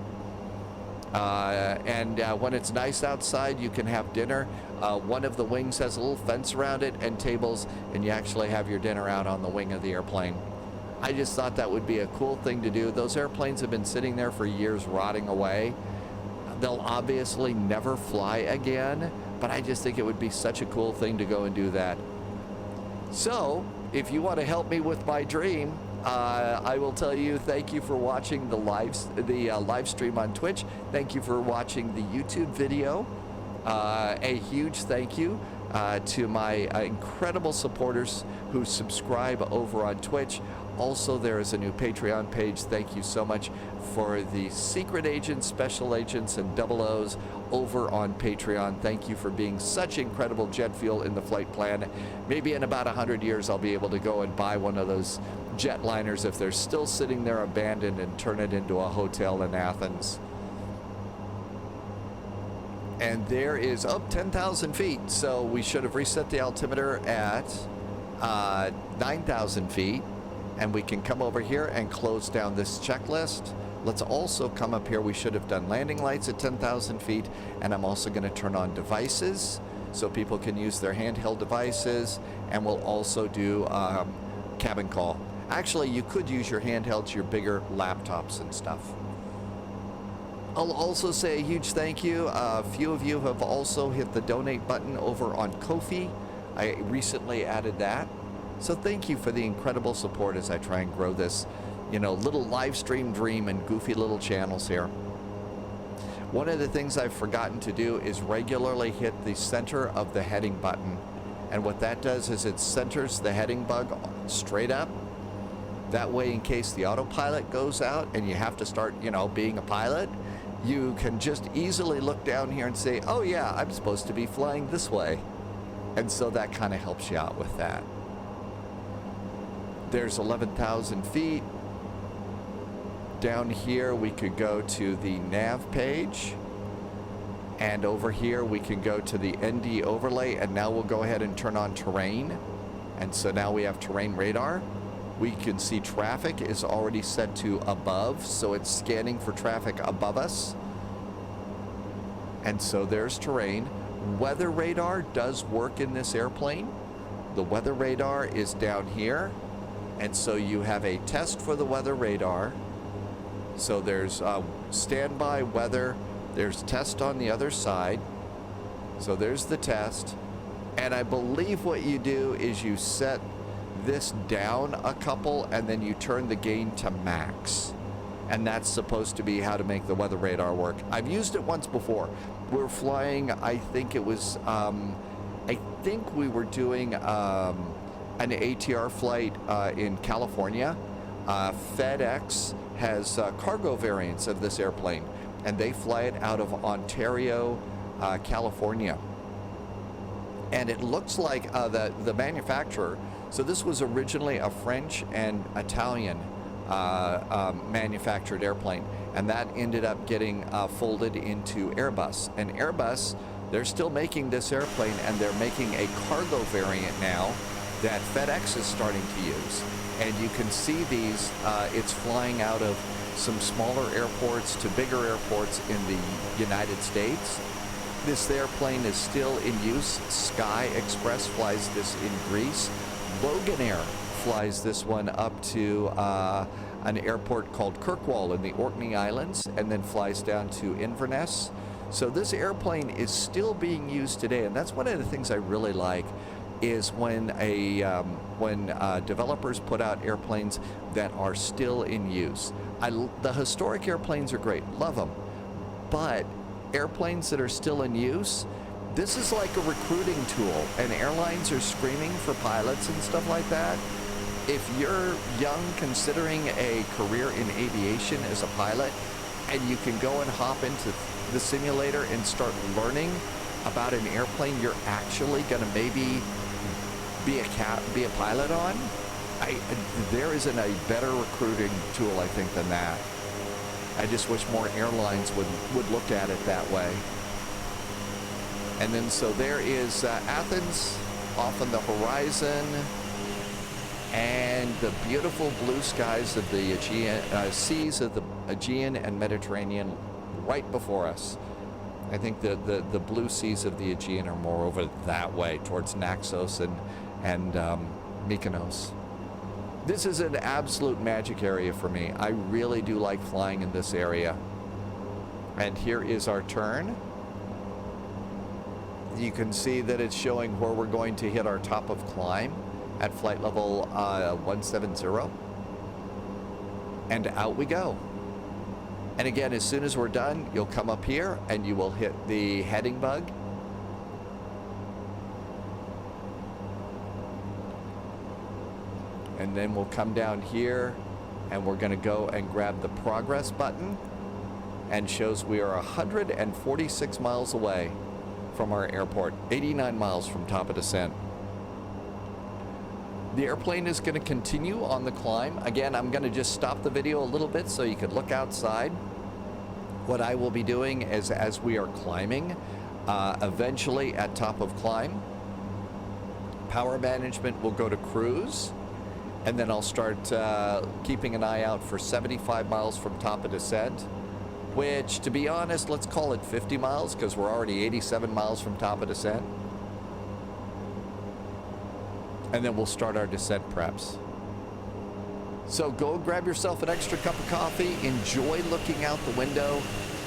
When it's nice outside, you can have dinner. One of the wings has a little fence around it and tables, and you actually have your dinner out on the wing of the airplane. I just thought that would be a cool thing to do. Those airplanes have been sitting there for years rotting away. They'll obviously never fly again, but I just think it would be such a cool thing to go and do that. So, if you want to help me with my dream, I will tell you thank you for watching the live stream on Twitch. Thank you for watching the YouTube video. A huge thank you to my incredible supporters who subscribe over on Twitch. Also, there is a new Patreon page. Thank you so much for the secret agents, special agents, and double O's over on Patreon. Thank you for being such incredible jet fuel in the flight plan. Maybe in about 100 years, I'll be able to go and buy one of those jetliners if they're still sitting there abandoned and turn it into a hotel in Athens. And there is up 10,000 feet. So we should have reset the altimeter at 9,000 feet. And we can come over here and close down this checklist. Let's also come up here. We should have done landing lights at 10,000 feet. And I'm also going to turn on devices so people can use their handheld devices, and we'll also do cabin call. Actually, you could use your handhelds, your bigger laptops and stuff. I'll also say a huge thank you. A few of you have also hit the donate button over on Ko-fi. I recently added that. So thank you for the incredible support as I try and grow this, little live stream dream and goofy little channels here. One of the things I've forgotten to do is regularly hit the center of the heading button. And what that does is it centers the heading bug straight up. That way, in case the autopilot goes out and you have to start, being a pilot, you can just easily look down here and say, oh yeah, I'm supposed to be flying this way. And so that kind of helps you out with that. There's 11,000 feet. Down here, we could go to the nav page. And over here, we can go to the ND overlay. And now we'll go ahead and turn on terrain. And so now we have terrain radar. We can see traffic is already set to above. So it's scanning for traffic above us. And so there's terrain. Weather radar does work in this airplane. The weather radar is down here. And so you have a test for the weather radar. So there's standby weather. There's test on the other side. So there's the test. And I believe what you do is you set this down a couple and then you turn the gain to max. And that's supposed to be how to make the weather radar work. I've used it once before. We're flying, I think it was, I think we were doing an ATR flight in California. FedEx has cargo variants of this airplane, and they fly it out of Ontario, California. And it looks like the manufacturer, so this was originally a French and Italian manufactured airplane, and that ended up getting folded into Airbus. And Airbus, they're still making this airplane, and they're making a cargo variant now that FedEx is starting to use. And you can see these, it's flying out of some smaller airports to bigger airports in the United States. This airplane is still in use. Sky Express flies this in Greece. Loganair flies this one up to an airport called Kirkwall in the Orkney Islands, and then flies down to Inverness. So this airplane is still being used today, and that's one of the things I really like, is when developers put out airplanes that are still in use. The historic airplanes are great, love them, but airplanes that are still in use, this is like a recruiting tool, and airlines are screaming for pilots and stuff like that. If you're young, considering a career in aviation as a pilot, and you can go and hop into the simulator and start learning about an airplane you're actually going to maybe be a pilot on, there isn't a better recruiting tool, I think, than that. I just wish more airlines would look at it that way. And then so there is Athens off on the horizon, and the beautiful blue skies of the Aegean, seas of the Aegean and Mediterranean right before us. I think the blue seas of the Aegean are more over that way towards Naxos and Mykonos. This is an absolute magic area for me. I really do like flying in this area. And here is our turn. You can see that it's showing where we're going to hit our top of climb at flight level 170. And out we go. And again, as soon as we're done, you'll come up here and you will hit the heading bug. And then we'll come down here and we're going to go and grab the progress button, and shows we are 146 miles away from our airport, 89 miles from top of descent. The airplane is going to continue on the climb. Again, I'm going to just stop the video a little bit so you can look outside. What I will be doing is, as we are climbing, eventually at top of climb, power management will go to cruise, and then I'll start keeping an eye out for 75 miles from top of descent, which, to be honest, let's call it 50 miles because we're already 87 miles from top of descent. and then we'll start our descent preps. So go grab yourself an extra cup of coffee, enjoy looking out the window,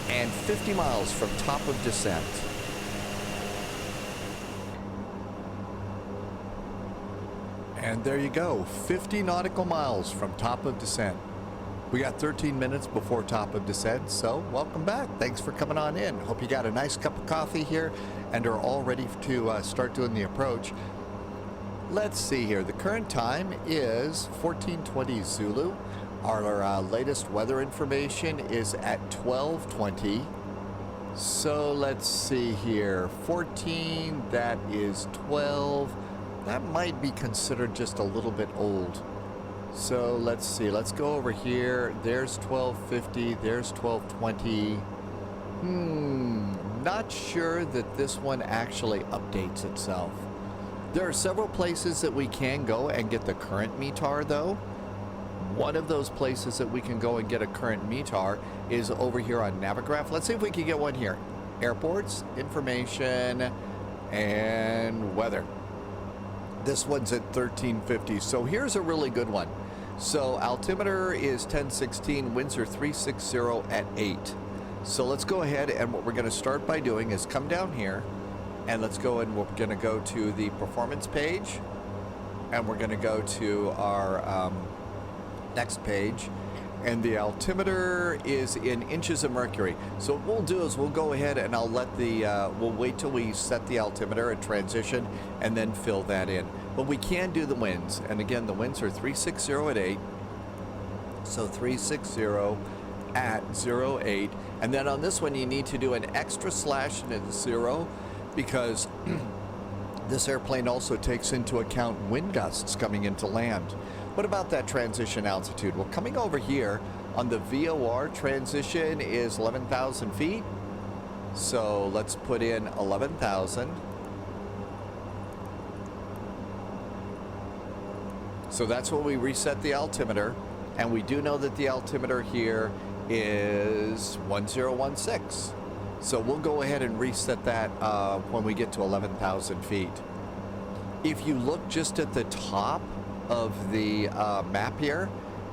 and 50 miles from top of descent. And there you go, 50 nautical miles from top of descent. We got 13 minutes before top of descent, so welcome back. Thanks for coming on in. Hope you got a nice cup of coffee here and are all ready to start doing the approach. Let's see here. The current time is 14:20 Zulu. Our latest weather information is at 12:20. So let's see here. 14, that is 12. That might be considered just a little bit old. So let's see. Let's go over here. There's 12:50. There's 12:20. Not sure that this one actually updates itself. There are several places that we can go and get the current METAR though. One of those places that we can go and get a current METAR is over here on Navigraph. Let's see if we can get one here. Airports, information, and weather. This one's at 1350. So here's a really good one. So altimeter is 1016, winds are 360 at 8. So let's go ahead, and what we're going to start by doing is come down here, and let's go, and we're going to go to the performance page, and we're going to go to our next page, and the altimeter is in inches of mercury. So what we'll do is we'll go ahead and I'll let the we'll wait till we set the altimeter at transition and then fill that in. But we can do the winds, and again the winds are 360 at 8. So 360 at 08, and then on this one you need to do an extra slash and a 0 because this airplane also takes into account wind gusts coming into land. What about that transition altitude? Well, coming over here on the VOR, transition is 11,000 feet. So let's put in 11,000. So that's when we reset the altimeter. And we do know that the altimeter here is 1016. So we'll go ahead and reset that when we get to 11,000 feet. If you look just at the top of the map here,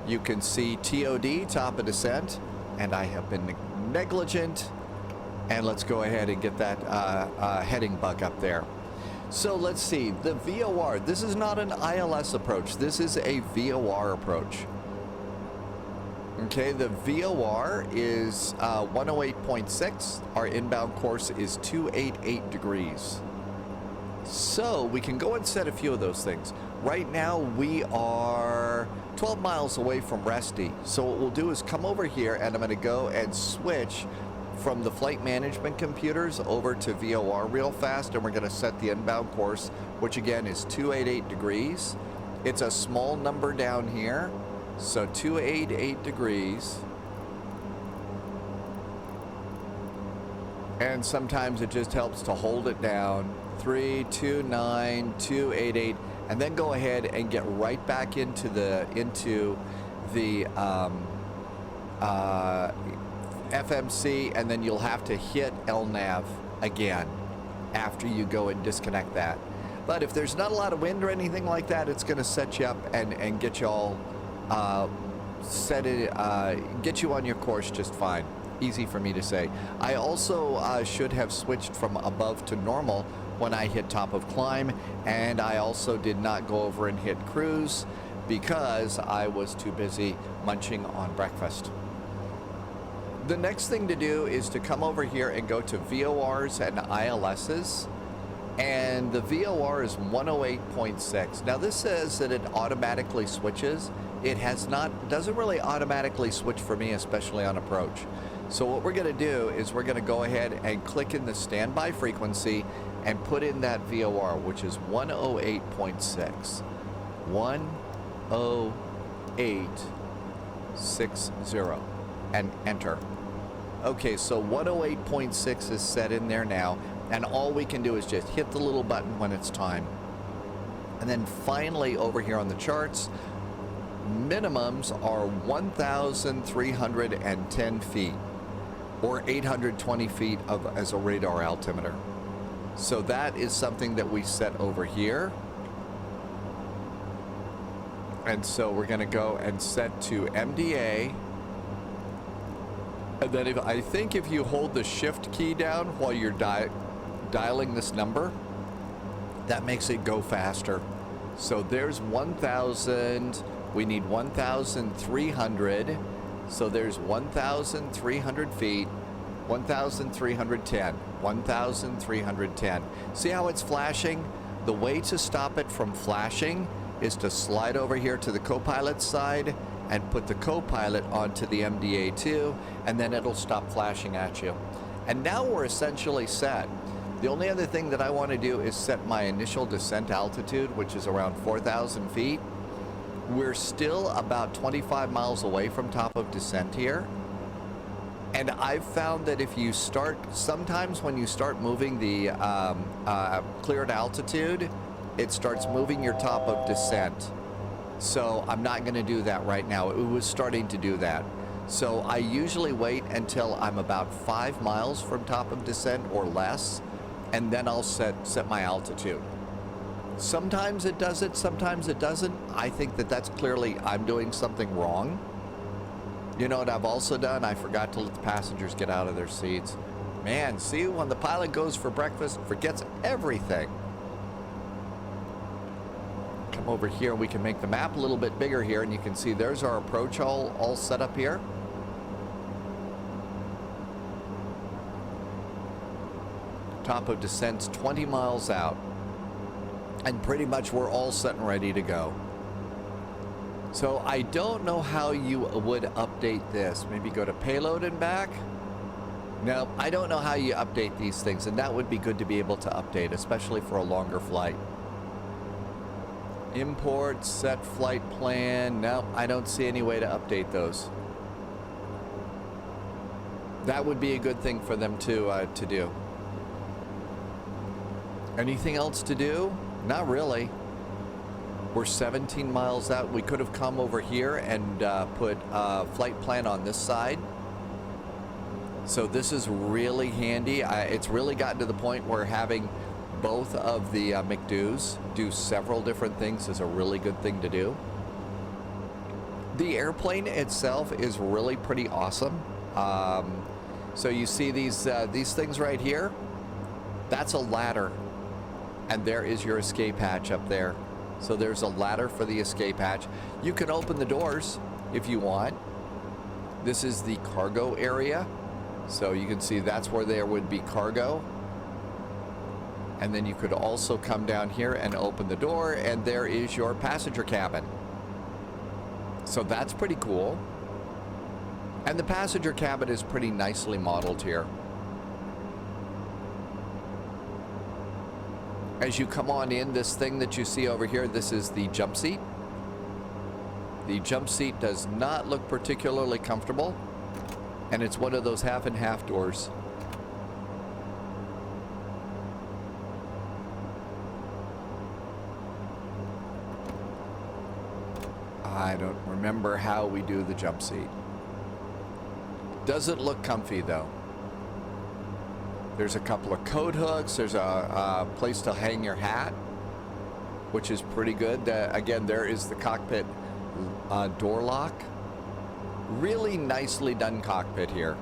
you can see TOD, top of descent, and I have been negligent, and let's go ahead and get that heading bug up there. So let's see, the VOR, this is not an ILS approach, this is a VOR approach. Okay, the VOR is 108.6, our inbound course is 288 degrees. So we can go and set a few of those things. Right now we are 12 miles away from Resty. So what we'll do is come over here, and I'm going to go and switch from the flight management computers over to VOR real fast, and we're going to set the inbound course, which again is 288 degrees. It's a small number down here, so 288 degrees. And sometimes it just helps to hold it down. 329 288, and then go ahead and get right back into the FMC, and then you'll have to hit LNAV again after you go and disconnect that. But if there's not a lot of wind or anything like that, it's going to set you up and get you all get you on your course just fine. Easy for me to say. I also should have switched from above to normal when I hit top of climb, and I also did not go over and hit cruise because I was too busy munching on breakfast. The next thing to do is to come over here and go to VORs and ILSs, and the VOR is 108.6. Now this says that it automatically switches. It doesn't really automatically switch for me, especially on approach. So what we're going to do is we're going to go ahead and click in the standby frequency and put in that VOR, which is 108.6. 108.60, and enter. Okay, so 108.6 is set in there now, and all we can do is just hit the little button when it's time. And then finally over here on the charts, minimums are 1,310 feet. Or 820 feet as a radar altimeter. So that is something that we set over here. And so we're going to go and set to MDA. And then I think if you hold the shift key down while you're dialing this number, that makes it go faster. So there's 1,000. We need 1,300. So there's 1,300 feet. 1,310. 1,310. See how it's flashing? The way to stop it from flashing is to slide over here to the co-pilot side and put the co-pilot onto the MDA2, and then it'll stop flashing at you. And now we're essentially set. The only other thing that I want to do is set my initial descent altitude, which is around 4,000 feet. We're still about 25 miles away from top of descent here. And I've found that if you start, sometimes when you start moving the cleared altitude, it starts moving your top of descent. So I'm not going to do that right now. It was starting to do that. So I usually wait until I'm about 5 miles from top of descent or less, and then I'll set my altitude. Sometimes it does it, sometimes it doesn't. I think that that's clearly I'm doing something wrong. You know what I've also done? I forgot to let the passengers get out of their seats. Man, see, when the pilot goes for breakfast, forgets everything. Come over here, we can make the map a little bit bigger here, and you can see there's our approach all set up here. Top of descent's 20 miles out. And pretty much we're all set and ready to go. So I don't know how you would update this. Maybe go to payload and back. No, I don't know how you update these things, and that would be good to be able to update, especially for a longer flight. Import, set flight plan. No, I don't see any way to update those. That would be a good thing for them to do. Anything else to do? Not really. We're 17 miles out. We could have come over here and put a flight plan on this side. So this is really handy. It's really gotten to the point where having both of the McDo's do several different things is a really good thing to do. The airplane itself is really pretty awesome. So you see these things right here? That's a ladder. And there is your escape hatch up there. So there's a ladder for the escape hatch. You can open the doors if you want. This is the cargo area. So you can see that's where there would be cargo. And then you could also come down here and open the door, and there is your passenger cabin. So that's pretty cool. And the passenger cabin is pretty nicely modeled here. As you come on in, this thing that you see over here, this is the jump seat. The jump seat does not look particularly comfortable, and it's one of those half and half doors. I don't remember how we do the jump seat. Doesn't look comfy though. There's a couple of coat hooks. There's a place to hang your hat, which is pretty good. Again, there is the cockpit door lock. Really nicely done cockpit here.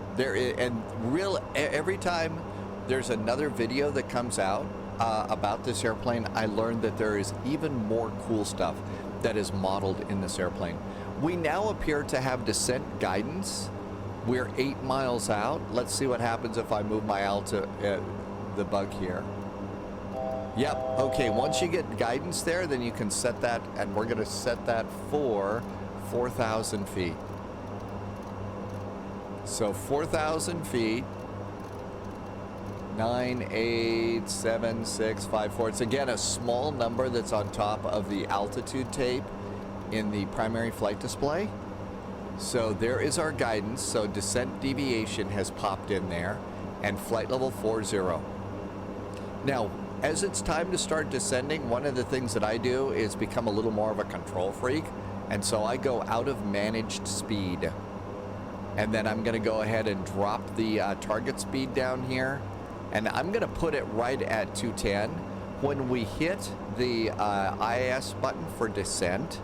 Every time there's another video that comes out about this airplane, I learned that there is even more cool stuff that is modeled in this airplane. We now appear to have descent guidance. We're 8 miles out. Let's see what happens if I move my the bug here. Yep, okay, once you get guidance there, then you can set that, and we're gonna set that for 4,000 feet. So 4,000 feet, 987,654. It's again a small number that's on top of the altitude tape in the primary flight display. So there is our guidance. So descent deviation has popped in there, and flight level 40. Now, as it's time to start descending, one of the things that I do is become a little more of a control freak, and so I go out of managed speed. And then I'm gonna go ahead and drop the target speed down here, and I'm gonna put it right at 210. When we hit the IAS button for descent,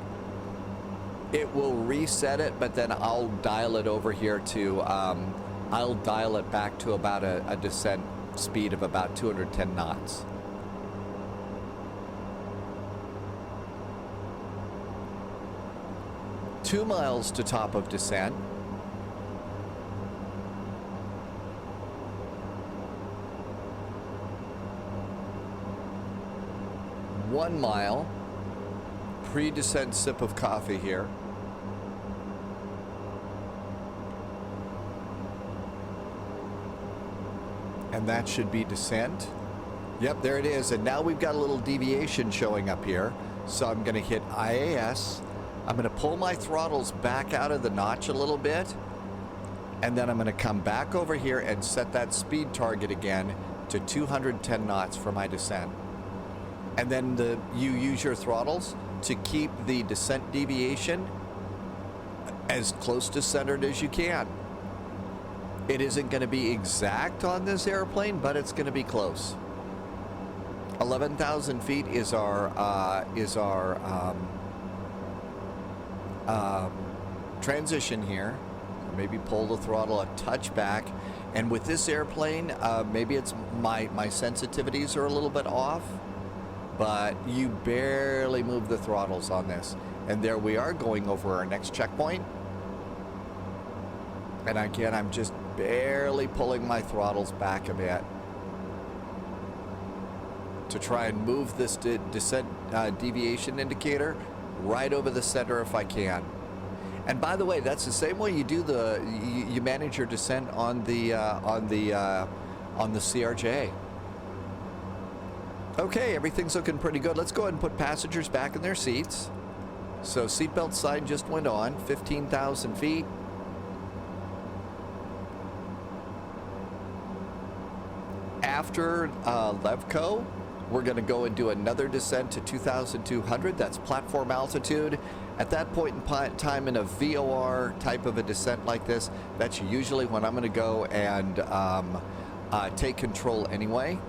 it will reset it, but then I'll dial it over here to, I'll dial it back to about a descent speed of about 210 knots. Two miles to top of descent. One mile. Pre-descent sip of coffee here. And that should be descent. Yep, there it is. And now we've got a little deviation showing up here. So I'm going to hit IAS. I'm going to pull my throttles back out of the notch a little bit. And then I'm going to come back over here and set that speed target again to 210 knots for my descent. And then you use your throttles to keep the descent deviation as close to centered as you can. It isn't going to be exact on this airplane, but it's going to be close. 11,000 feet is our transition here. Maybe pull the throttle a touch back. And with this airplane, maybe it's my sensitivities are a little bit off, but you barely move the throttles on this. And there we are going over our next checkpoint. And again, I'm just barely pulling my throttles back a bit to try and move this descent deviation indicator right over the center if I can. And by the way, that's the same way you do you manage your descent on the CRJ. Okay, everything's looking pretty good. Let's go ahead and put passengers back in their seats. So seatbelt sign just went on, 15,000 feet. After Levco, we're going to go and do another descent to 2,200. That's platform altitude. At that point in time in a VOR type of a descent like this, that's usually when I'm going to go and take control anyway.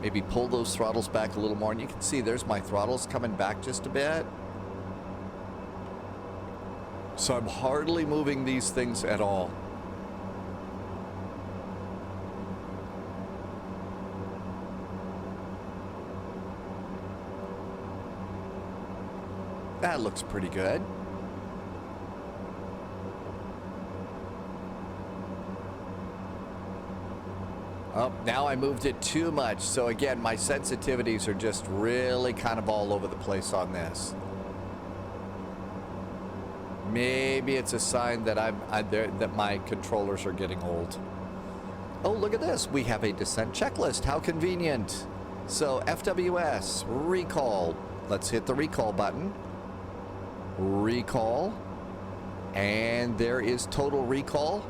Maybe pull those throttles back a little more. And you can see there's my throttles coming back just a bit. So I'm hardly moving these things at all. That looks pretty good. Oh, now I moved it too much. So again, my sensitivities are just really kind of all over the place on this. Maybe it's a sign that that my controllers are getting old. Oh, look at this. We have a descent checklist. How convenient. So FWS, recall. Let's hit the recall button. Recall. And there is total recall.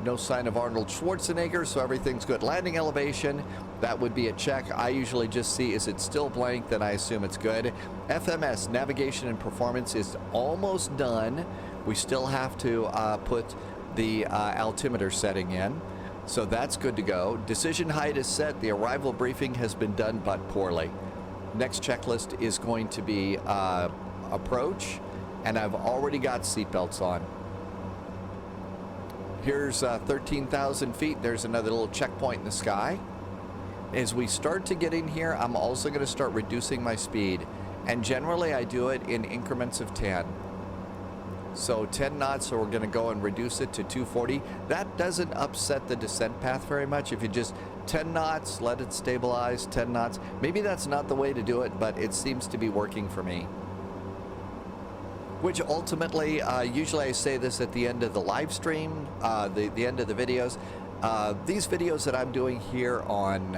No sign of Arnold Schwarzenegger, so everything's good. Landing elevation, that would be a check. I usually just see, is it still blank? Then I assume it's good. FMS, navigation and performance, is almost done. We still have to put the altimeter setting in. So that's good to go. Decision height is set. The arrival briefing has been done, but poorly. Next checklist is going to be approach, and I've already got seatbelts on. Here's 13,000 feet. There's another little checkpoint in the sky. As we start to get in here, I'm also going to start reducing my speed. And generally, I do it in increments of 10. So 10 knots, so we're going to go and reduce it to 240. That doesn't upset the descent path very much. If you just 10 knots, let it stabilize, 10 knots. Maybe that's not the way to do it, but it seems to be working for me. Which ultimately, usually I say this at the end of the live stream, the end of the videos. These videos that I'm doing here on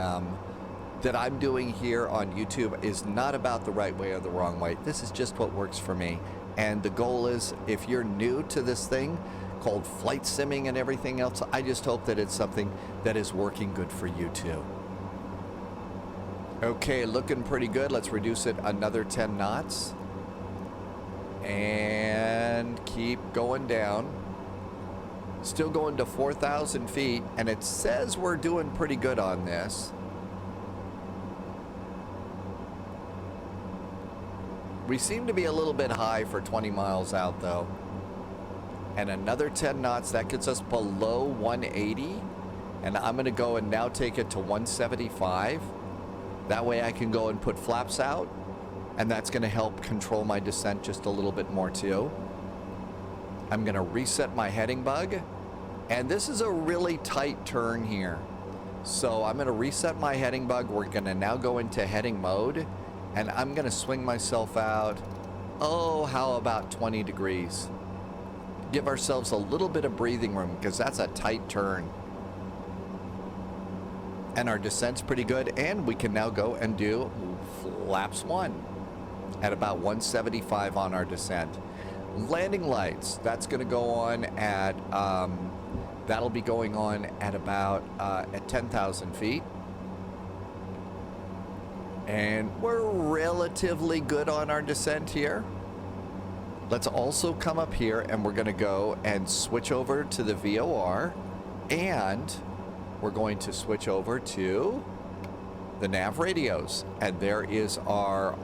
YouTube is not about the right way or the wrong way. This is just what works for me. And the goal is, if you're new to this thing called flight simming and everything else, I just hope that it's something that is working good for you too. Okay, looking pretty good. Let's reduce it another 10 knots. And keep going down. Still going to 4,000 feet, and it says we're doing pretty good on this. We seem to be a little bit high for 20 miles out though. And another 10 knots, that gets us below 180. And I'm gonna go and now take it to 175. That way I can go and put flaps out, and that's gonna help control my descent just a little bit more too. I'm gonna reset my heading bug, and this is a really tight turn here. So I'm gonna reset my heading bug. We're gonna now go into heading mode, and I'm gonna swing myself out, oh, how about 20 degrees? Give ourselves a little bit of breathing room, because that's a tight turn. And our descent's pretty good, and we can now go and do flaps 1 at about 175 on our descent. Landing lights, that's going to go on at, that'll be going on at about at 10,000 feet. And we're relatively good on our descent here. Let's also come up here, and we're going to go and switch over to the VOR, and we're going to switch over to the nav radios, and there is our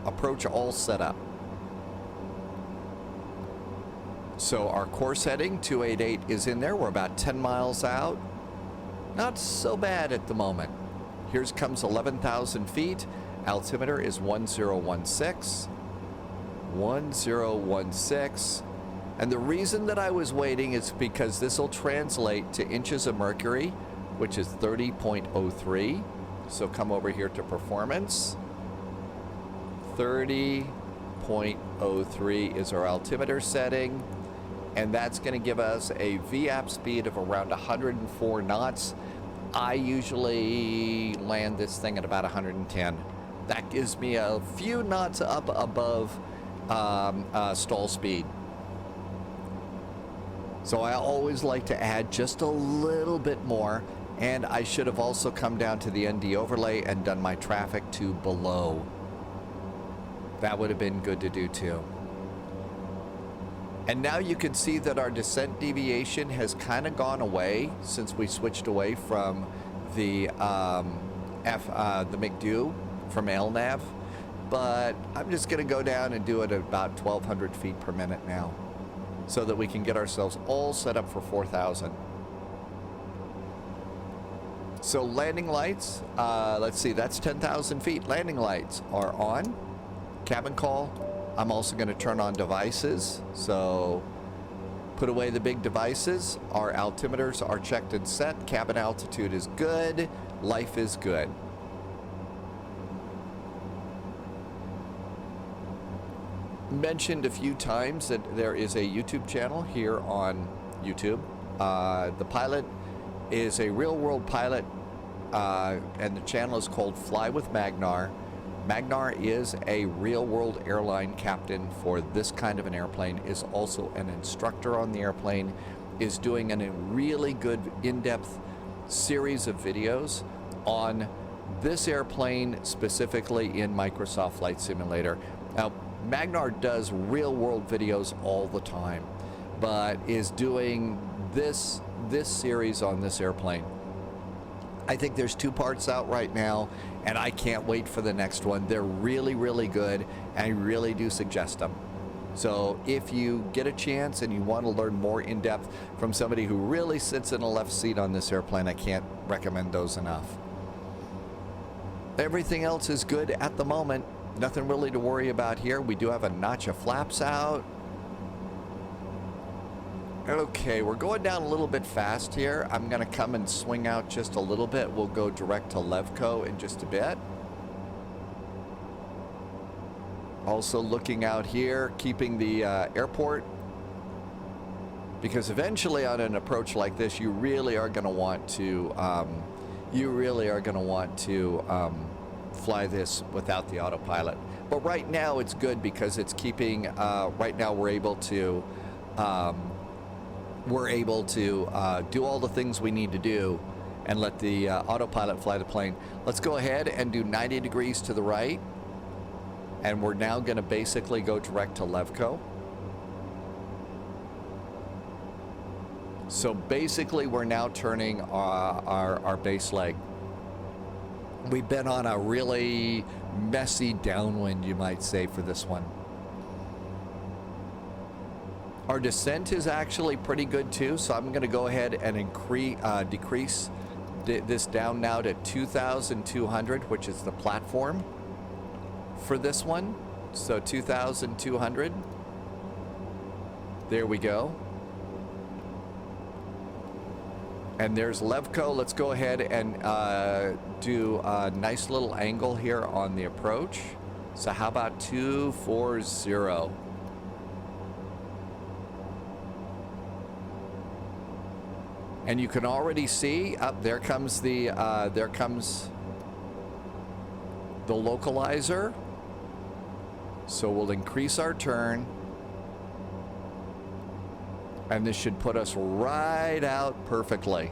approach all set up. So our course heading 288 is in there. We're about 10 miles out. Not so bad at the moment. Here comes 11,000 feet. Altimeter is 1016. 1016. And the reason that I was waiting is because this will translate to inches of mercury, which is 30.03. So come over here to performance. 30.03 is our altimeter setting. And that's going to give us a VAP speed of around 104 knots. I usually land this thing at about 110. That gives me a few knots up above stall speed. So I always like to add just a little bit more, and I should have also come down to the ND overlay and done my traffic to below. That would have been good to do too. And now you can see that our descent deviation has kind of gone away since we switched away from the McDo from LNAV. But I'm just going to go down and do it at about 1,200 feet per minute now, so that we can get ourselves all set up for 4,000. So landing lights, let's see, that's 10,000 feet. Landing lights are on. Cabin call. I'm also going to turn on devices. So put away the big devices. Our altimeters are checked and set. Cabin altitude is good. Life is good. Mentioned a few times that there is a YouTube channel here on YouTube. The pilot is a real-world pilot, and the channel is called Fly with Magnar. Magnar is a real-world airline captain for this kind of an airplane, is also an instructor on the airplane, is doing a really good in-depth series of videos on this airplane, specifically in Microsoft Flight Simulator. Now, Magnar does real-world videos all the time, but is doing this series on this airplane. I think there's 2 parts out right now, and I can't wait for the next one. They're really, really good, and I really do suggest them. So if you get a chance and you want to learn more in depth from somebody who really sits in a left seat on this airplane, I can't recommend those enough. Everything else is good at the moment. Nothing really to worry about here. We do have a notch of flaps out. Okay, we're going down a little bit fast here. I'm going to come and swing out just a little bit. We'll go direct to Levco in just a bit. Also looking out here, keeping the airport, because eventually on an approach like this, you really are going to want to fly this without the autopilot. But right now it's good because it's keeping. Right now we're able to do all the things we need to do and let the autopilot fly the plane. Let's go ahead and do 90 degrees to the right. And we're now going to basically go direct to Levco. So basically we're now turning our base leg. We've been on a really messy downwind, you might say, for this one. Our descent is actually pretty good too, so I'm going to go ahead and decrease this down now to 2,200, which is the platform for this one. So 2,200. There we go. And there's Levco. Let's go ahead and do a nice little angle here on the approach. So how about 240? And you can already see up there comes the localizer. So we'll increase our turn. And this should put us right out perfectly.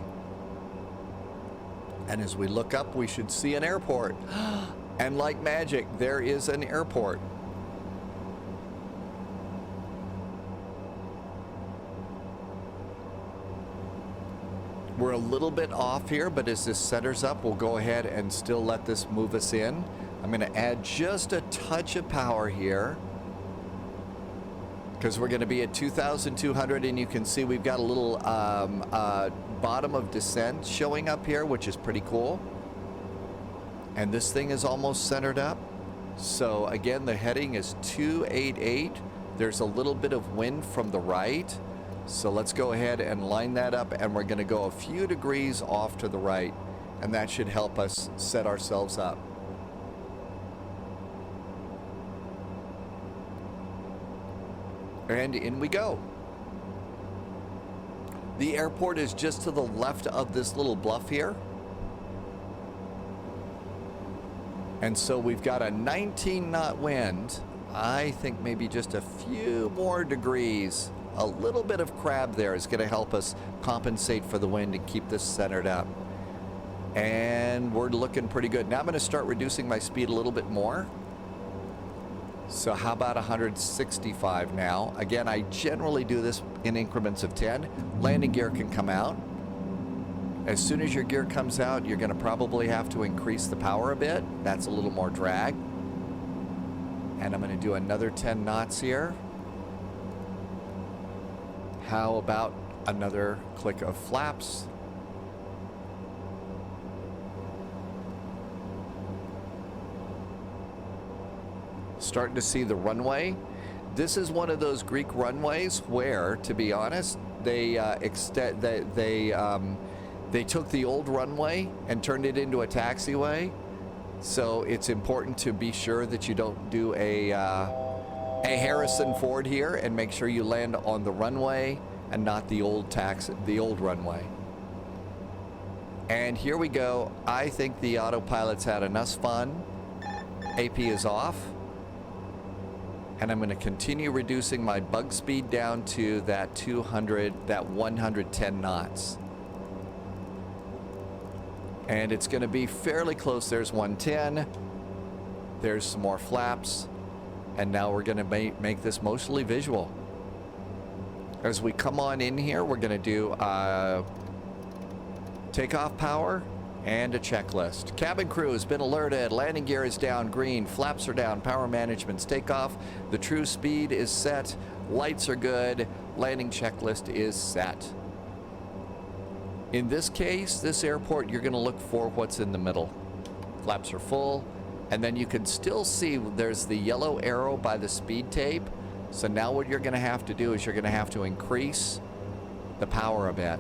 And as we look up, we should see an airport. And like magic, there is an airport. We're a little bit off here, but as this centers up, we'll go ahead and still let this move us in. I'm going to add just a touch of power here, because we're going to be at 2,200, and you can see we've got a little bottom of descent showing up here, which is pretty cool. And this thing is almost centered up. So again, the heading is 288. There's a little bit of wind from the right. So let's go ahead and line that up, and we're going to go a few degrees off to the right, and that should help us set ourselves up. And in we go. The airport is just to the left of this little bluff here. And so we've got a 19-knot wind. I think maybe just a few more degrees. A little bit of crab there is going to help us compensate for the wind and keep this centered up. And we're looking pretty good. Now I'm going to start reducing my speed a little bit more. So how about 165 now? Again, I generally do this in increments of 10. Landing gear can come out. As soon as your gear comes out, you're going to probably have to increase the power a bit. That's a little more drag. And I'm going to do another 10 knots here. How about another click of flaps? Starting to see the runway. This is one of those Greek runways where, to be honest, they took the old runway and turned it into a taxiway. So it's important to be sure that you don't do a Harrison Ford here, and make sure you land on the runway and not the old runway. And here we go. I think the autopilot's had enough fun. AP is off. And I'm going to continue reducing my bug speed down to that 110 knots. And it's going to be fairly close. There's 110. There's some more flaps. And now we're going to make this mostly visual. As we come on in here, we're going to do takeoff power and a checklist. Cabin crew has been alerted. Landing gear is down, green. Flaps are down. Power management's takeoff. The true speed is set. Lights are good. Landing checklist is set. In this case, this airport, you're going to look for what's in the middle. Flaps are full. And then you can still see there's the yellow arrow by the speed tape. So now what you're going to have to do is you're going to have to increase the power a bit.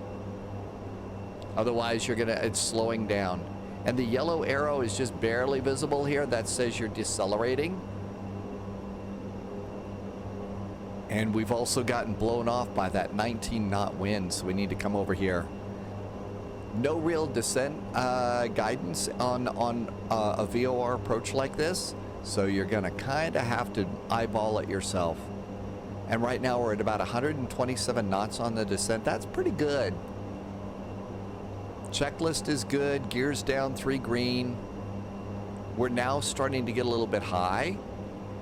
Otherwise, it's slowing down. And the yellow arrow is just barely visible here. That says you're decelerating. And we've also gotten blown off by that 19-knot wind, so we need to come over here. No real descent guidance on a VOR approach like this, so you're going to kind of have to eyeball it yourself. And right now we're at about 127 knots on the descent. That's pretty good. Checklist is good. Gears down, 3 green. We're now starting to get a little bit high.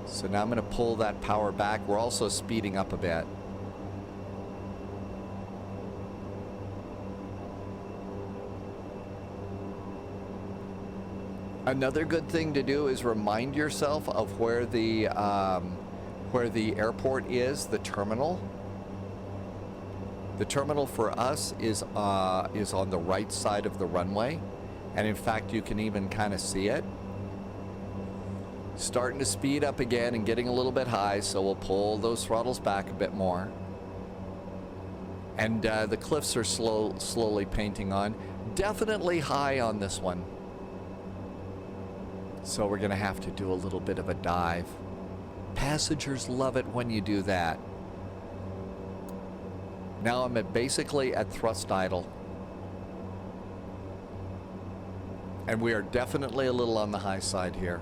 So now I'm going to pull that power back. We're also speeding up a bit. Another good thing to do is remind yourself of where the airport is, the terminal. The terminal for us is on the right side of the runway, and in fact you can even kind of see it. Starting to speed up again and getting a little bit high, so we'll pull those throttles back a bit more. And the cliffs are slowly painting on. Definitely high on this one. So we're gonna have to do a little bit of a dive. Passengers love it when you do that. Now I'm basically at thrust idle. And we are definitely a little on the high side here.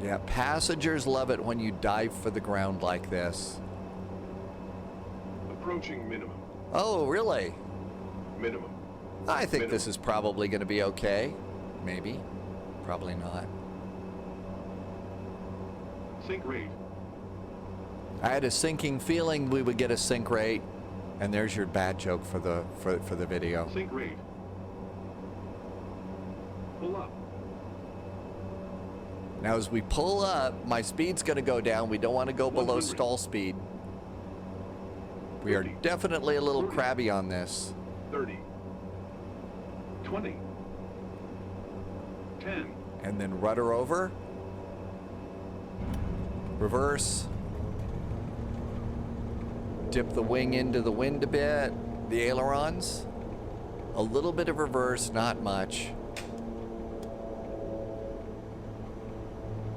Yeah, passengers love it when you dive for the ground like this. Approaching minimum. Oh, really? Minimum. I think this is probably going to be okay. Maybe. Probably not. Sink rate. I had a sinking feeling we would get a sink rate. And there's your bad joke for the video. Sink rate. Pull up. Now as we pull up, my speed's going to go down. We don't want to go below 100. stall speed. We are 50. definitely a little 40. crabby on this. 30. 20. 10. And then rudder over. Reverse. Dip the wing into the wind a bit. The ailerons. A little bit of reverse, not much.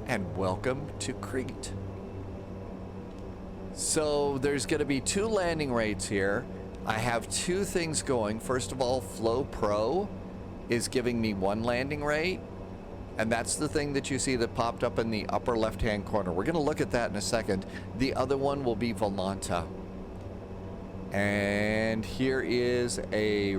And welcome to Crete. So there's going to be 2 landing rates here. I have 2 things going. First of all, Flow Pro is giving me 1 landing rate. And that's the thing that you see that popped up in the upper left-hand corner. We're going to look at that in a second. The other one will be Volanta. And here is a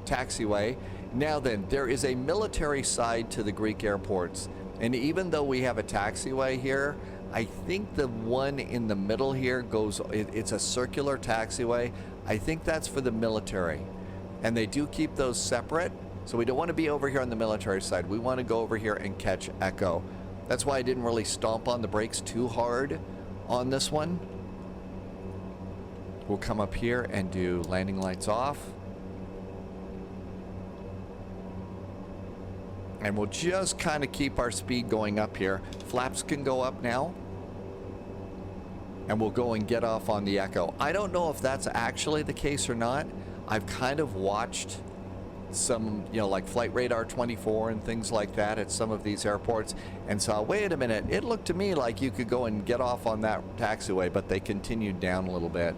taxiway. Now then, there is a military side to the Greek airports. And even though we have a taxiway here, I think the one in the middle here goes, it's a circular taxiway. I think that's for the military. And they do keep those separate. So we don't want to be over here on the military side. We want to go over here and catch Echo. That's why I didn't really stomp on the brakes too hard on this one. We'll come up here and do landing lights off. And we'll just kind of keep our speed going up here. Flaps can go up now. And we'll go and get off on the Echo. I don't know if that's actually the case or not. I've kind of watched some, you know, like Flight Radar 24 and things like that at some of these airports and saw, wait a minute, it looked to me like you could go and get off on that taxiway, but they continued down a little bit.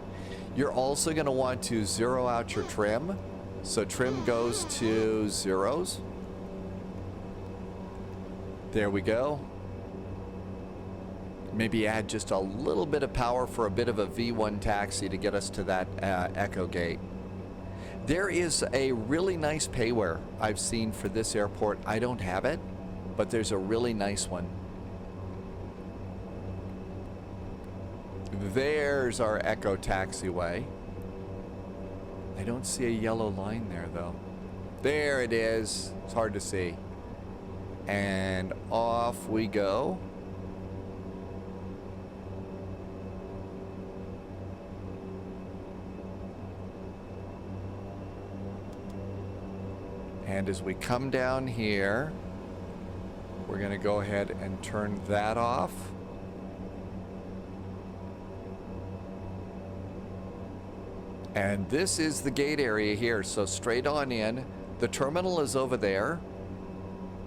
You're also going to want to zero out your trim. So trim goes to 0s. There we go. Maybe add just a little bit of power for a bit of a V1 taxi to get us to that Echo gate. There is a really nice payware I've seen for this airport. I don't have it, but there's a really nice one. There's our Echo taxiway. I don't see a yellow line there though. There it is. It's hard to see. And off we go. And as we come down here, we're going to go ahead and turn that off. And this is the gate area here, so straight on in. The terminal is over there.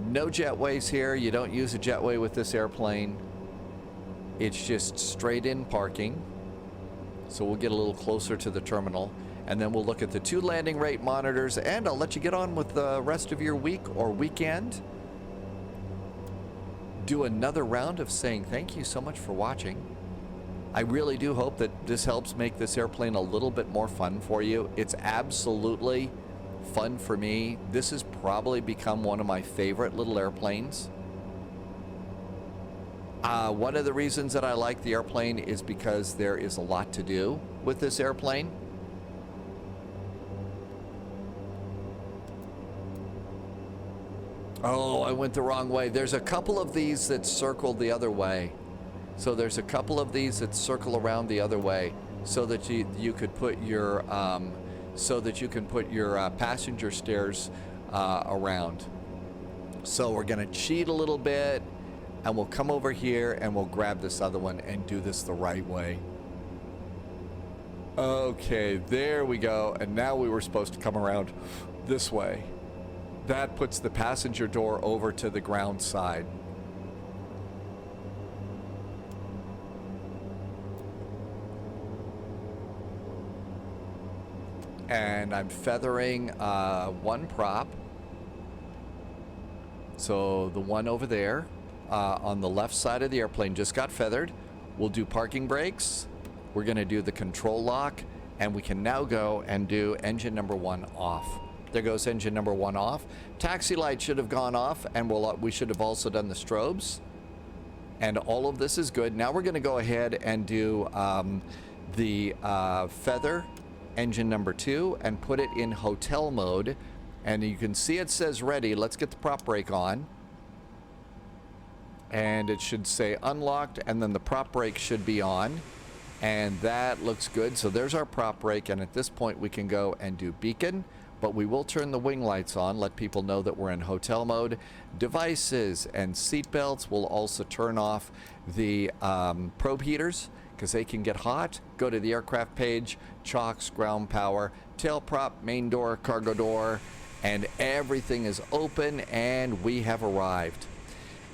No jetways here. You don't use a jetway with this airplane. It's just straight in parking. So we'll get a little closer to the terminal. And then we'll look at the 2 landing rate monitors, and I'll let you get on with the rest of your week or weekend. Do another round of saying thank you so much for watching. I really do hope that this helps make this airplane a little bit more fun for you. It's absolutely fun for me. This has probably become one of my favorite little airplanes. One of the reasons that I like the airplane is because there is a lot to do with this airplane. Oh, I went the wrong way. There's a couple of these that circle the other way. So there's a couple of these that circle around the other way, so that you could put your passenger stairs around. So we're gonna cheat a little bit, and we'll come over here and we'll grab this other one and do this the right way. Okay, there we go. And now we were supposed to come around this way. That puts the passenger door over to the ground side. And I'm feathering one prop. So the one over there on the left side of the airplane just got feathered. We'll do parking brakes. We're going to do the control lock, and we can now go and do engine number 1 off. There goes engine number 1 off. Taxi light should have gone off, and we should have also done the strobes. And all of this is good. Now we're going to go ahead and do the feather engine number 2 and put it in hotel mode. And you can see it says ready. Let's get the prop brake on. And it should say unlocked, and then the prop brake should be on. And that looks good. So there's our prop brake, and at this point we can go and do beacon, but we will turn the wing lights on, let people know that we're in hotel mode. Devices and seat belts will also turn off the probe heaters, because they can get hot. Go to the aircraft page, chocks, ground power, tail prop, main door, cargo door, and everything is open, and we have arrived.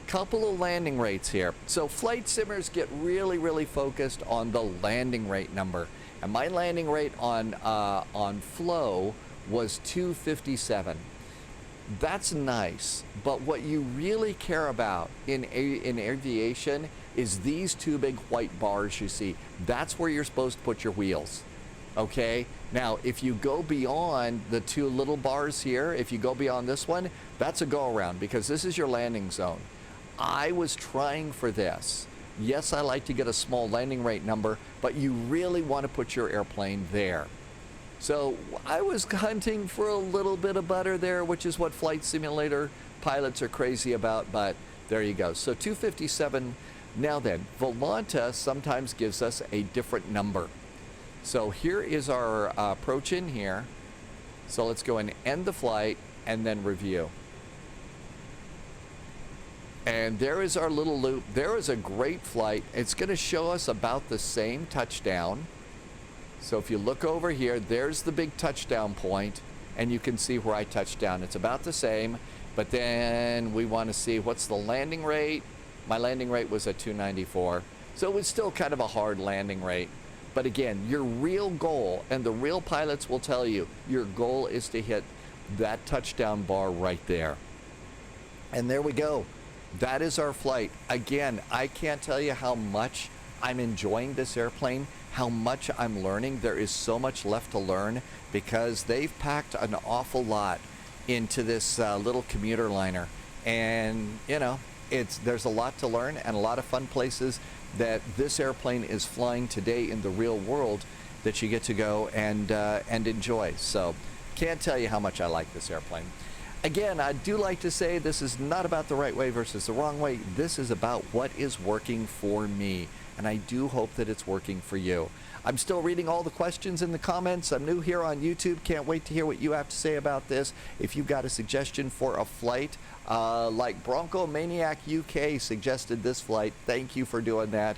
Couple of landing rates here. So flight simmers get really focused on the landing rate number, and my landing rate on flow was 257. That's nice, but what you really care about in aviation is these two big white bars you see. That's where you're supposed to put your wheels. Okay, now if you go beyond the two little bars here, if you go beyond this one, that's a go around, because this is your landing zone. I was trying for this. Yes, I like to get a small landing rate number, but you really want to put your airplane there. So I was hunting for a little bit of butter there, which is what flight simulator pilots are crazy about, but there you go. So 257. Now then, Volanta sometimes gives us a different number. So here is our approach in here. So let's go and end the flight and then review. And there is our little loop. There is a great flight. It's going to show us about the same touchdown. So if you look over here, there's the big touchdown point, and you can see where I touched down. It's about the same, but then we want to see what's the landing rate. My landing rate was at 294, so it was still kind of a hard landing rate. But again, your real goal, and the real pilots will tell you, your goal is to hit that touchdown bar right there. And there we go. That is our flight. Again, I can't tell you how much I'm enjoying this airplane, how much I'm learning. There is so much left to learn, because they've packed an awful lot into this little commuter liner. And, you know, there's a lot to learn and a lot of fun places that this airplane is flying today in the real world that you get to go and enjoy. So can't tell you how much I like this airplane. Again, I do like to say this is not about the right way versus the wrong way. This is about what is working for me, and I do hope that it's working for you. I'm still reading all the questions in the comments. I'm new here on YouTube. Can't wait to hear what you have to say about this. If you've got a suggestion for a flight, like BroncomaniacUK suggested this flight, thank you for doing that.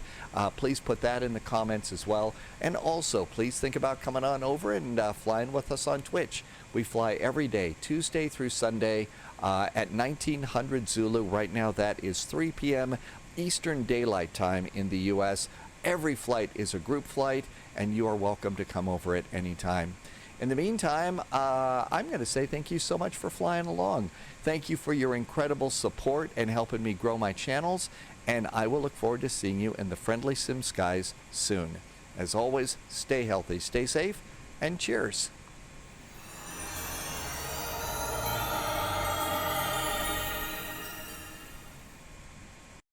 Please put that in the comments as well. And also, please think about coming on over and flying with us on Twitch. We fly every day, Tuesday through Sunday, at 1900 Zulu. Right now, that is 3 p.m. Eastern Daylight Time in the U.S. Every flight is a group flight, and you are welcome to come over at any time. In the meantime, I'm going to say thank you so much for flying along. Thank you for your incredible support and helping me grow my channels, and I will look forward to seeing you in the friendly sim skies soon. As always, stay healthy, stay safe, and cheers.